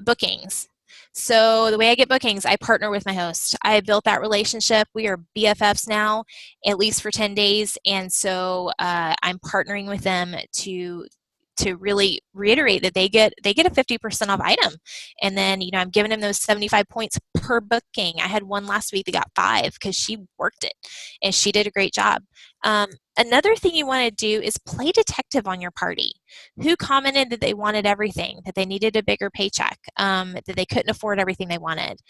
bookings. So the way I get bookings, I partner with my host. I built that relationship. We are BFFs now, at least for 10 days. And so I'm partnering with them to really reiterate that they get a 50% off item. And then, I'm giving them those 75 points per booking. I had one last week that got 5 because she worked it and she did a great job. Another thing you want to do is play detective on your party. Who commented that they wanted everything, that they needed a bigger paycheck, that they couldn't afford everything they wanted?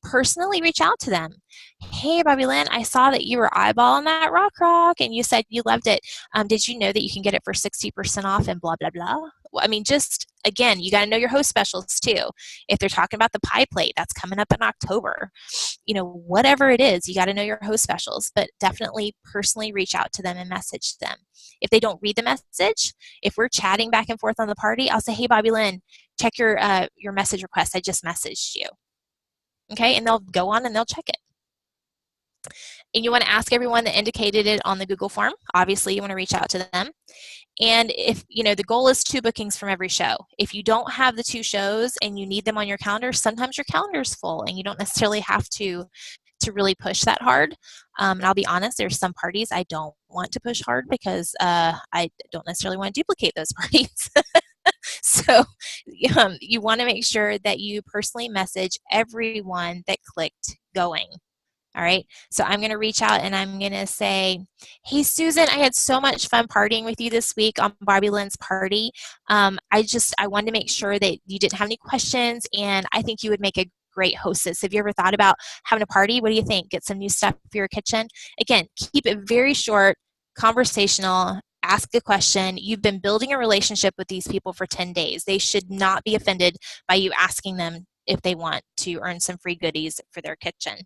Personally reach out to them. Hey, Bobby Lynn, I saw that you were eyeballing that rock and you said you loved it. Did you know that you can get it for 60% off and blah, blah, blah? I mean, just, again, you got to know your host specials too. If they're talking about the pie plate, that's coming up in October. Whatever it is, you got to know your host specials, but definitely personally reach out to them and message them. If they don't read the message, if we're chatting back and forth on the party, I'll say, hey, Bobby Lynn, check your message request. I just messaged you. Okay, and they'll go on and they'll check it. And you want to ask everyone that indicated it on the Google form. Obviously, you want to reach out to them. And if, the goal is 2 bookings from every show. If you don't have the 2 shows and you need them on your calendar, sometimes your calendar is full and you don't necessarily have to really push that hard. And I'll be honest, there's some parties I don't want to push hard because I don't necessarily want to duplicate those parties. So you want to make sure that you personally message everyone that clicked going. All right, so I'm going to reach out and I'm going to say, hey, Susan, I had so much fun partying with you this week on Barbie Lynn's party. I wanted to make sure that you didn't have any questions, and I think you would make a great hostess. Have you ever thought about having a party? What do you think? Get some new stuff for your kitchen? Again, keep it very short, conversational. Ask a question. You've been building a relationship with these people for 10 days. They should not be offended by you asking them if they want to earn some free goodies for their kitchen.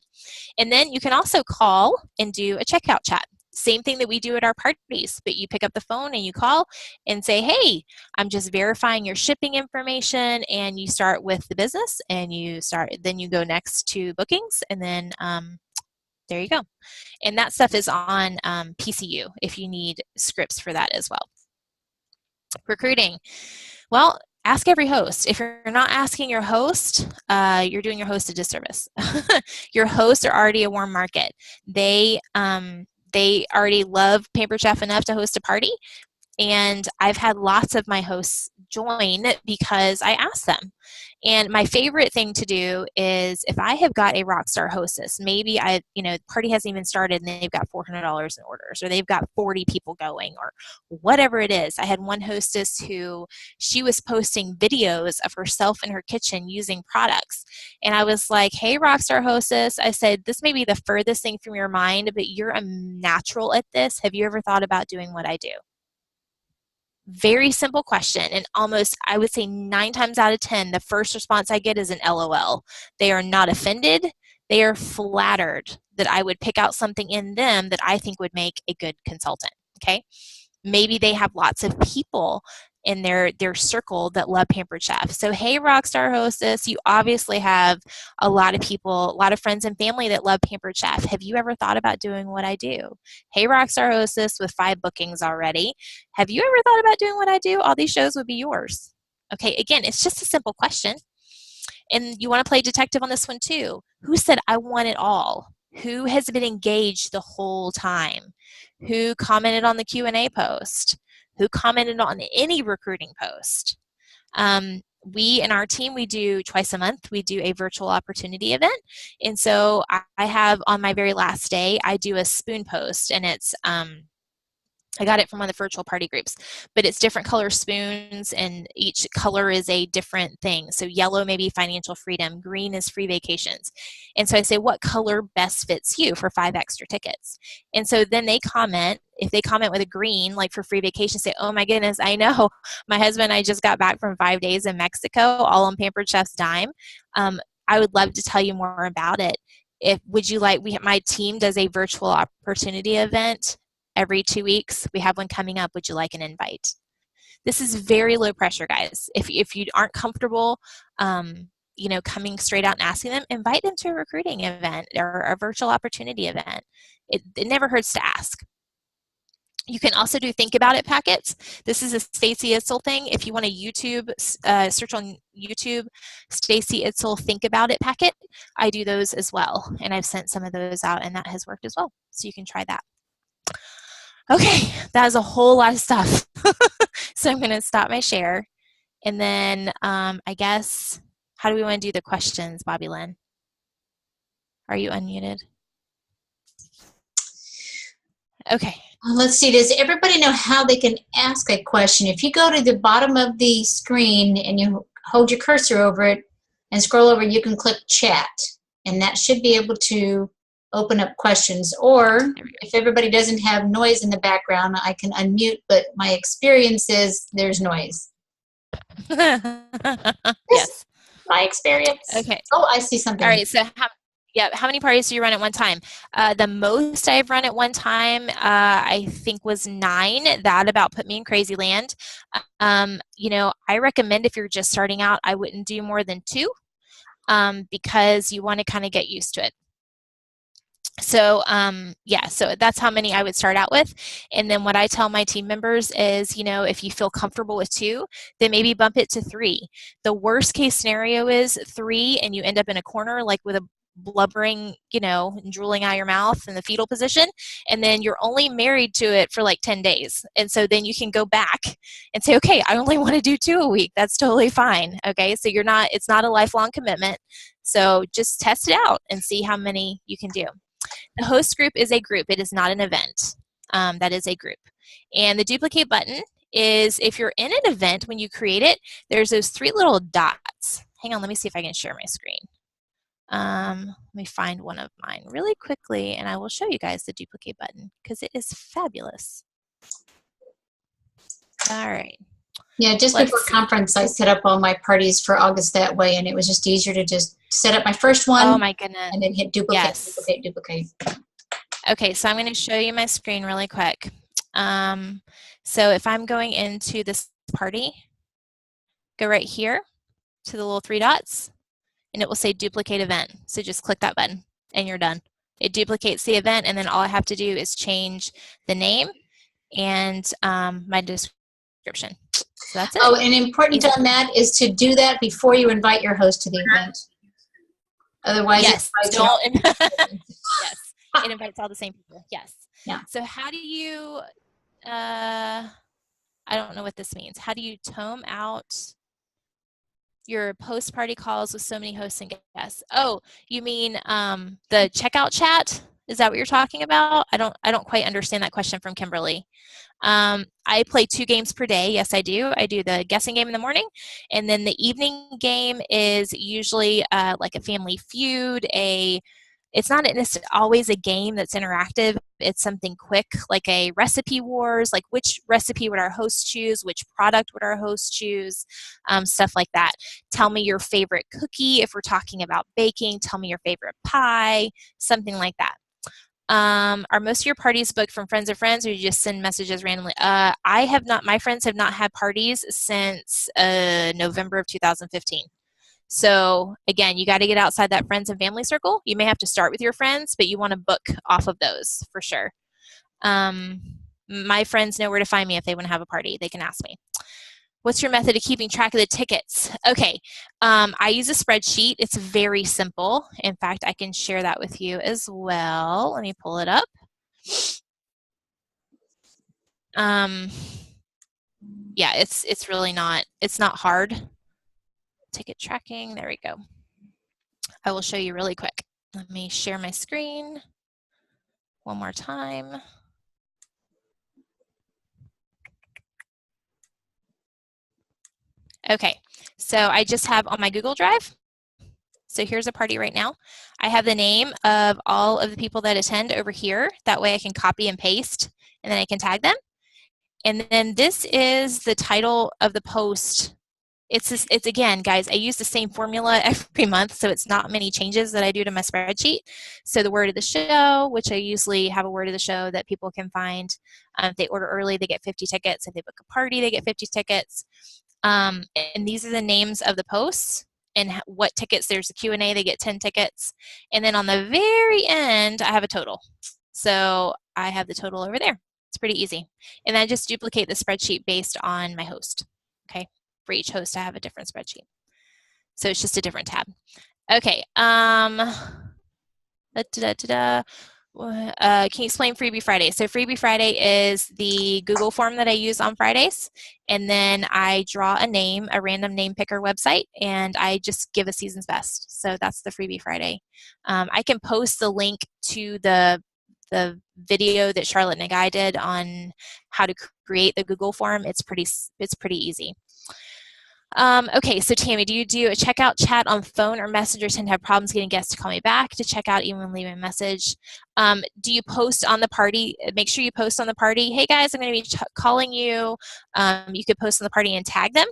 And then you can also call and do a checkout chat. Same thing that we do at our parties, but you pick up the phone and you call and say, hey, I'm just verifying your shipping information, and you start with the business and then you go next to bookings, and then there you go. And that stuff is on PCU if you need scripts for that as well. Recruiting. Well, ask every host. If you're not asking your host, you're doing your host a disservice. Your hosts are already a warm market. They already love Pampered Chef enough to host a party, and I've had lots of my hosts join because I asked them. And my favorite thing to do is if I have got a rock star hostess, maybe the party hasn't even started and they've got $400 in orders, or they've got 40 people going, or whatever it is. I had one hostess who she was posting videos of herself in her kitchen using products. And I was like, hey, rock star hostess, I said, this may be the furthest thing from your mind, but you're a natural at this. Have you ever thought about doing what I do? Very simple question, and almost, I would say 9 times out of 10, the first response I get is an LOL. They are not offended. They are flattered that I would pick out something in them that I think would make a good consultant, okay? Maybe they have lots of people in their circle that love Pampered Chef. So, hey, Rockstar Hostess, you obviously have a lot of people, a lot of friends and family that love Pampered Chef. Have you ever thought about doing what I do? Hey, Rockstar Hostess with 5 bookings already. Have you ever thought about doing what I do? All these shows would be yours. Okay, again, it's just a simple question. And you want to play detective on this one too. Who said I want it all? Who has been engaged the whole time? Who commented on the Q&A post? Who commented on any recruiting post? We in our team, we do twice a month, we do a virtual opportunity event. And so I have on my very last day, I do a spoon post, and it's I got it from one of the virtual party groups, but it's different color spoons, and each color is a different thing. So yellow may be financial freedom, green is free vacations. And so I say, what color best fits you for 5 extra tickets? And so then they comment. If they comment with a green, like for free vacation, say, oh my goodness, I know my husband and I just got back from 5 days in Mexico, all on Pampered Chef's dime. I would love to tell you more about it. Would you like, my team does a virtual opportunity event every 2 weeks. We have one coming up. Would you like an invite? This is very low pressure, guys. If you aren't comfortable, coming straight out and asking them, invite them to a recruiting event or a virtual opportunity event. It never hurts to ask. You can also do think about it packets. This is a Stacy Itzel thing. If you want to YouTube, search on YouTube, Stacy Itzel think about it packet. I do those as well. And I've sent some of those out, and that has worked as well. So you can try that. Okay, that is a whole lot of stuff. So I'm going to stop my share. And then I guess, how do we want to do the questions, Bobby Lynn? Are you unmuted? Okay. Let's see, does everybody know how they can ask a question? If you go to the bottom of the screen and you hold your cursor over it and scroll over, you can click chat. And that should be able to open up questions. Or if everybody doesn't have noise in the background, I can unmute, but my experience is there's noise. Yes. My experience. Okay. Oh, I see something. All right, so how many parties do you run at one time? The most I've run at one time, I think, was 9. That about put me in crazy land. I recommend if you're just starting out, I wouldn't do more than 2 because you want to kind of get used to it. So so that's how many I would start out with. And then what I tell my team members is, if you feel comfortable with 2, then maybe bump it to 3. The worst case scenario is 3 and you end up in a corner, like with a blubbering, and drooling out of your mouth in the fetal position, and then you're only married to it for like 10 days. And so then you can go back and say, okay, I only want to do 2 a week. That's totally fine. Okay, so it's not a lifelong commitment. So just test it out and see how many you can do. The host group is a group. It is not an event. That is a group. And the duplicate button is, if you're in an event, when you create it, there's those 3 little dots. Hang on, let me see if I can share my screen. Let me find one of mine really quickly, and I will show you guys the duplicate button because it is fabulous. All right. Yeah, just Let's before see. conference, I set up all my parties for August that way, and it was just easier to just set up my first Oh one my goodness. and then hit duplicate, Yes. duplicate, duplicate. Okay, so I'm going to show you my screen really quick. Um, so if I'm going into this party, go right here to the little three dots, and it will say duplicate event. So just click that button, and you're done. It duplicates the event, and then all I have to do is change the name and my description. So that's it. Oh, and important Easy. on that is to do that before you invite your host to the event. Otherwise, it Yes, invites you don't. all. Yes, it invites all the same people. Yes. Yeah. So how do you, I don't know what this means. How do you tome out your post-party calls with so many hosts and guests? Oh, you mean the checkout chat? Is that what you're talking about? I don't quite understand that question from Kimberly. I play 2 games per day. Yes, I do. I do the guessing game in the morning, and then the evening game is usually like a family feud. It's not always a game that's interactive. It's something quick, like a recipe wars, like which recipe would our host choose, which product would our host choose, stuff like that. Tell me your favorite cookie if we're talking about baking. Tell me your favorite pie, something like that. Are most of your parties booked from friends of friends, or you just send messages randomly? I have not. My friends have not had parties since November of 2015. So again, you got to get outside that friends and family circle. You may have to start with your friends, but you want to book off of those for sure. Um, my friends know where to find me if they want to have a party. They can ask me. What's your method of keeping track of the tickets? Okay, I use a spreadsheet. It's very simple. In fact, I can share that with you as well. Let me pull it up. Um, yeah, it's really not, it's not hard. Ticket tracking, there we go. I will show you really quick. Let me share my screen one more time. Okay, so I just have on my Google Drive. So here's a party right now. I have the name of all of the people that attend over here. That way I can copy and paste, and then I can tag them. And then this is the title of the post. It's again, guys, I use the same formula every month, so it's not many changes that I do to my spreadsheet. So the word of the show, which I usually have a word of the show that people can find. If they order early, they get 50 tickets. If they book a party, they get 50 tickets. And these are the names of the posts and what tickets. There's a Q&A, they get 10 tickets. And then on the very end, I have a total. So I have the total over there. It's pretty easy. And I just duplicate the spreadsheet based on my host. Okay. For each host, I have a different spreadsheet. So it's just a different tab. Okay. Can you explain Freebie Friday? So Freebie Friday is the Google form that I use on Fridays, and then I draw a name, a random name picker website, and I just give a season's best. So that's the Freebie Friday. I can post the link to the video that Charlotte and Guy did on how to create the Google form. It's pretty easy. Okay, so Tammy, do you do a checkout chat on phone or messenger? Tend to have problems getting guests to call me back to check out even when leaving a message. Do you post on the party? Make sure you post on the party. Hey guys, I'm going to be calling you. You could post on the party and tag them.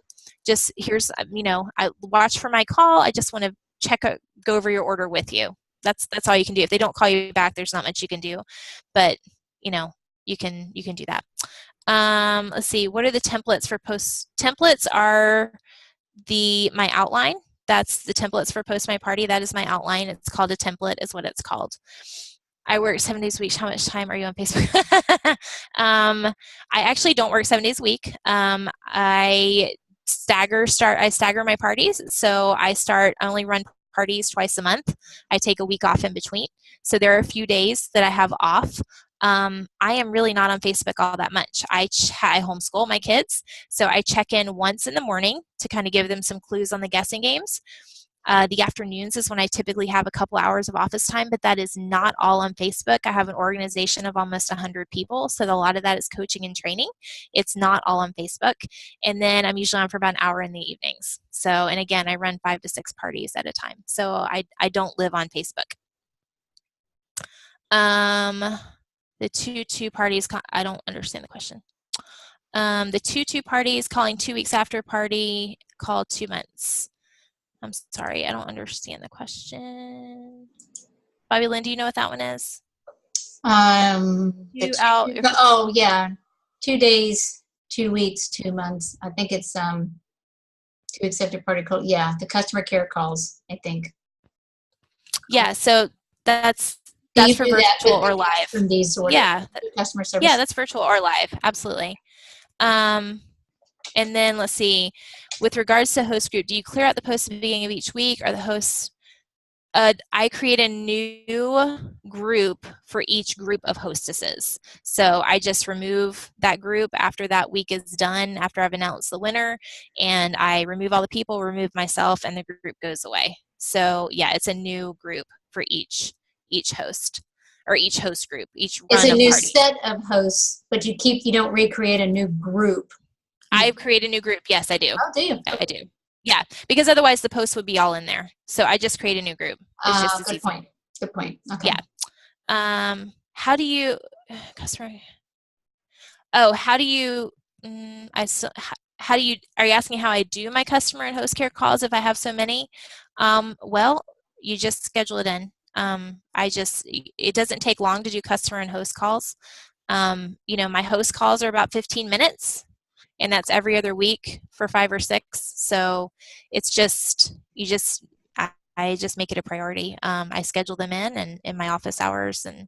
Just here's, I watch for my call. I just want to go over your order with you. That's all you can do. If they don't call you back, there's not much you can do, but you can do that. Let's see. What are the templates for posts? Templates are my outline. That's the templates for Post My Party. That is my outline. It's called a template is what it's called. I work 7 days a week. How much time are you on Facebook? I actually don't work 7 days a week. I stagger my parties. So I only run parties twice a month. I take a week off in between. So there are a few days that I have off. I am really not on Facebook all that much. I homeschool my kids, so I check in once in the morning to kind of give them some clues on the guessing games. The afternoons is when I typically have a couple hours of office time, but that is not all on Facebook. I have an organization of almost 100 people, so a lot of that is coaching and training. It's not all on Facebook. And then I'm usually on for about an hour in the evenings. So, and again, I run 5 to 6 parties at a time. So I don't live on Facebook. The two parties, I don't understand the question. The 2-2 parties, calling 2 weeks after party, call 2 months. I'm sorry, I don't understand the question. Bobby Lynn, do you know what that one is? The You out. oh yeah, 2 days, 2 weeks, 2 months. I think it's 2 weeks after party call. Yeah, the customer care calls, I think. Yeah, so that's Do you for do that virtual with or live. from these sort of Yeah, customer yeah, service? that's virtual or live. Absolutely. And then let's see, with regards to host group, do you clear out the post at the beginning of each week, or the hosts? I create a new group for each group of hostesses. So I just remove that group after that week is done, after I've announced the winner, and I remove all the people, remove myself, and the group goes away. So yeah, it's a new group for each host, or each host group, each It's run a of new party. set of hosts, but you don't recreate a new group. I create a new group. Yes, I do. Oh, do you? I do. Yeah, because otherwise the post would be all in there. So I just create a new group. It's just as Good easy. point. Good point. Okay. Yeah. How do you customer? Oh, how do you? How do you? Are you asking how I do my customer and host care calls if I have so many? Well, you just schedule it in. It doesn't take long to do customer and host calls. My host calls are about 15 minutes, and that's every other week for 5 or 6. So it's just I just make it a priority. I schedule them in my office hours, and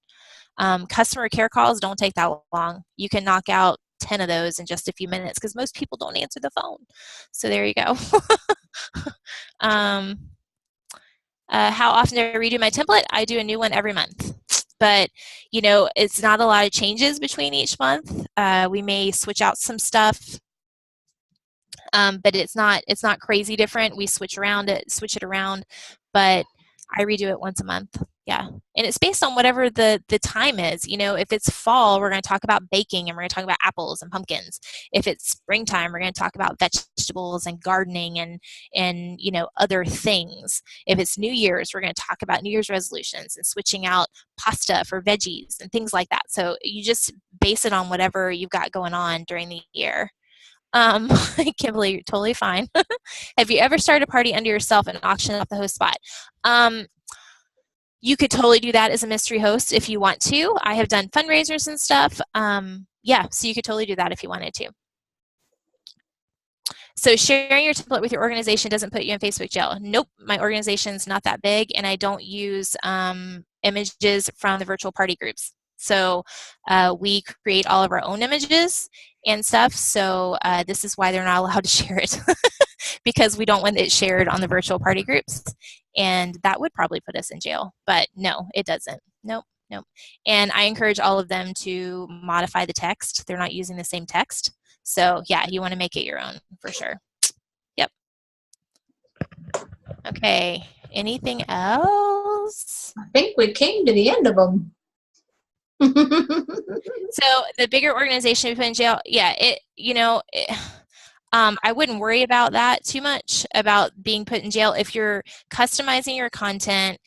customer care calls don't take that long. You can knock out 10 of those in just a few minutes because most people don't answer the phone. So there you go. um, how often do I redo my template? I do a new one every month. But it's not a lot of changes between each month. We may switch out some stuff, but it's not crazy different. We switch it around, but I redo it once a month. Yeah, and it's based on whatever the time is. If it's fall, we're going to talk about baking, and we're going to talk about apples and pumpkins. If it's springtime, we're going to talk about vegetables and gardening and other things. If it's New Year's, we're going to talk about New Year's resolutions and switching out pasta for veggies and things like that. So you just base it on whatever you've got going on during the year. Kimberly, you're totally fine. Have you ever started a party under yourself and auctioned off the host spot? You could totally do that as a mystery host if you want to. I have done fundraisers and stuff. Yeah, so you could totally do that if you wanted to. So sharing your template with your organization doesn't put you in Facebook jail. Nope, my organization's not that big, and I don't use images from the virtual party groups. So we create all of our own images and stuff. So this is why they're not allowed to share it because we don't want it shared on the virtual party groups. And that would probably put us in jail. But no, it doesn't. Nope. Nope. And I encourage all of them to modify the text. They're not using the same text. So yeah, you want to make it your own for sure. Yep. Okay. Anything else? I think we came to the end of them. So the bigger organization we put in jail, yeah, I wouldn't worry about that too much about being put in jail if you're customizing your content.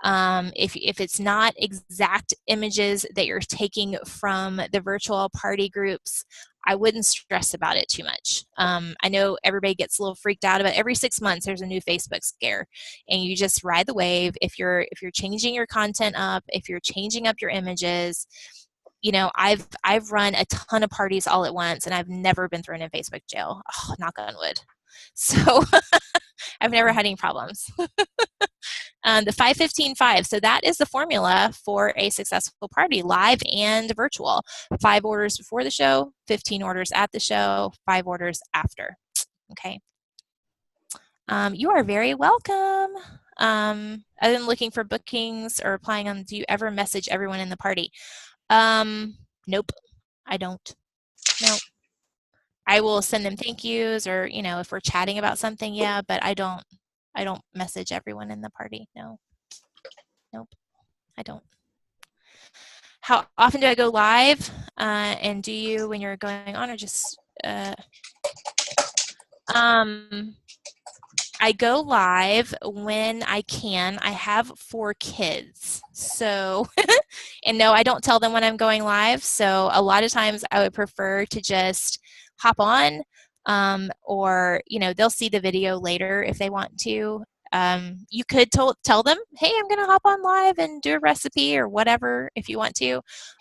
If it's not exact images that you're taking from the virtual party groups, I wouldn't stress about it too much. I know everybody gets a little freaked out about it. Every 6 months there's a new Facebook scare, and you just ride the wave. If you're changing your content up, if you're changing up your images, I've run a ton of parties all at once, and I've never been thrown in Facebook jail. Oh, knock on wood. So I've never had any problems. The 5-15-5. So that is the formula for a successful party, live and virtual. 5 orders before the show, 15 orders at the show, 5 orders after. Okay. You are very welcome. Other than looking for bookings or applying on, do you ever message everyone in the party? Nope, I don't. No. I will send them thank yous, or if we're chatting about something, yeah, but I don't message everyone in the party. No. Nope, I don't. How often do I go live? And do you when you're going on, or just I go live when I can. I have 4 kids. So, and no, I don't tell them when I'm going live. So a lot of times I would prefer to just hop on, or, you know, they'll see the video later if they want to. You could tell them, hey, I'm going to hop on live and do a recipe or whatever if you want to.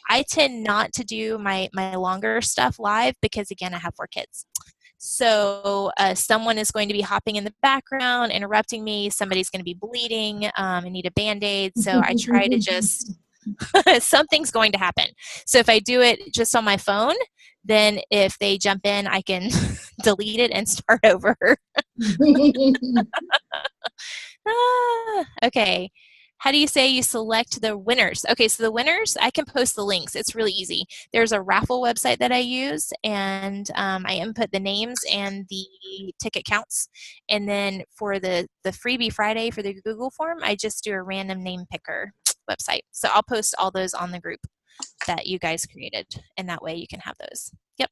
I tend not to do my longer stuff live because, again, I have 4 kids. So someone is going to be hopping in the background, interrupting me. Somebody's going to be bleeding and need a Band-Aid. So I try to just, something's going to happen. So if I do it just on my phone, then if they jump in, I can delete it and start over. Okay. How do you say you select the winners? Okay, so the winners, I can post the links. It's really easy. There's a raffle website that I use, and I input the names and the ticket counts. And then for the freebie Friday for the Google form, I just do a random name picker website. So I'll post all those on the group that you guys created, and that way you can have those. Yep.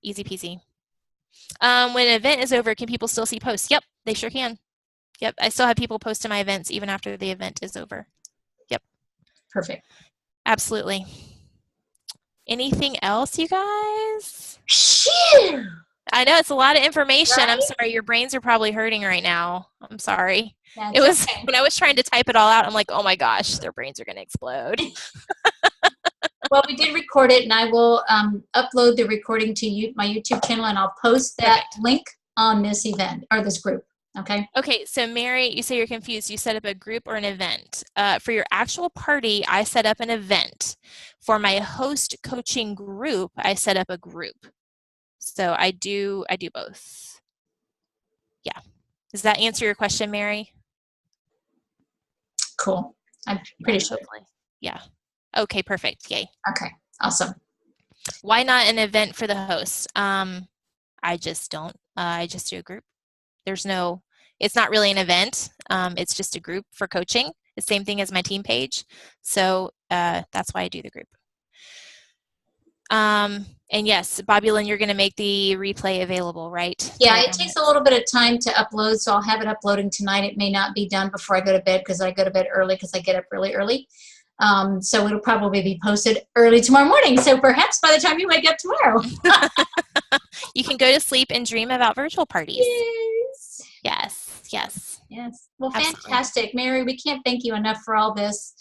Easy peasy. When an event is over, can people still see posts? Yep, they sure can. Yep, I still have people post to my events even after the event is over. Yep. Perfect. Absolutely. Anything else, you guys? Phew. I know it's a lot of information. Right? I'm sorry, your brains are probably hurting right now. I'm sorry. That's It was okay. when I was trying to type it all out, I'm like, oh my gosh, their brains are going to explode. Well, we did record it, and I will upload the recording to my YouTube channel, and I'll post that Perfect. link on this event or this group. Okay. Okay, so Mary, you say you're confused. You set up a group or an event. For your actual party, I set up an event. For my host coaching group, I set up a group. So I do both. Yeah. Does that answer your question, Mary? Cool. I'm pretty sure. Hopefully. Yeah. Okay, perfect. Yay. Okay. Awesome. Why not an event for the hosts? I just don't. I just do a group. It's not really an event. It's just a group for coaching. The same thing as my team page. So that's why I do the group. And yes, Bobby Lynn, you're going to make the replay available, right? Yeah, it takes a little bit of time to upload, so I'll have it uploading tonight. It may not be done before I go to bed because I go to bed early because I get up really early. So it'll probably be posted early tomorrow morning. So perhaps by the time you wake up tomorrow. You can go to sleep and dream about virtual parties. Yes. Yes, yes. Yes. Well, Absolutely. fantastic. Mary, we can't thank you enough for all this.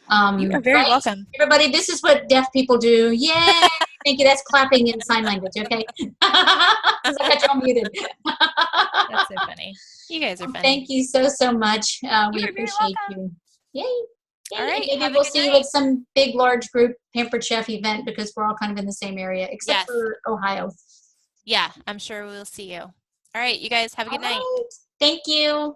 You are very welcome. Everybody, this is what deaf people do. Yay! Thank you. That's clapping in sign language, okay? I got you all muted. That's so funny. You guys are funny. Thank you so much. We appreciate you. Yay. Yay. All right. Maybe we'll see you at some big, large group Pampered Chef event because we're all kind of in the same area, except for Ohio. Yeah, I'm sure we'll see you. All right, you guys have a good night. Thank you.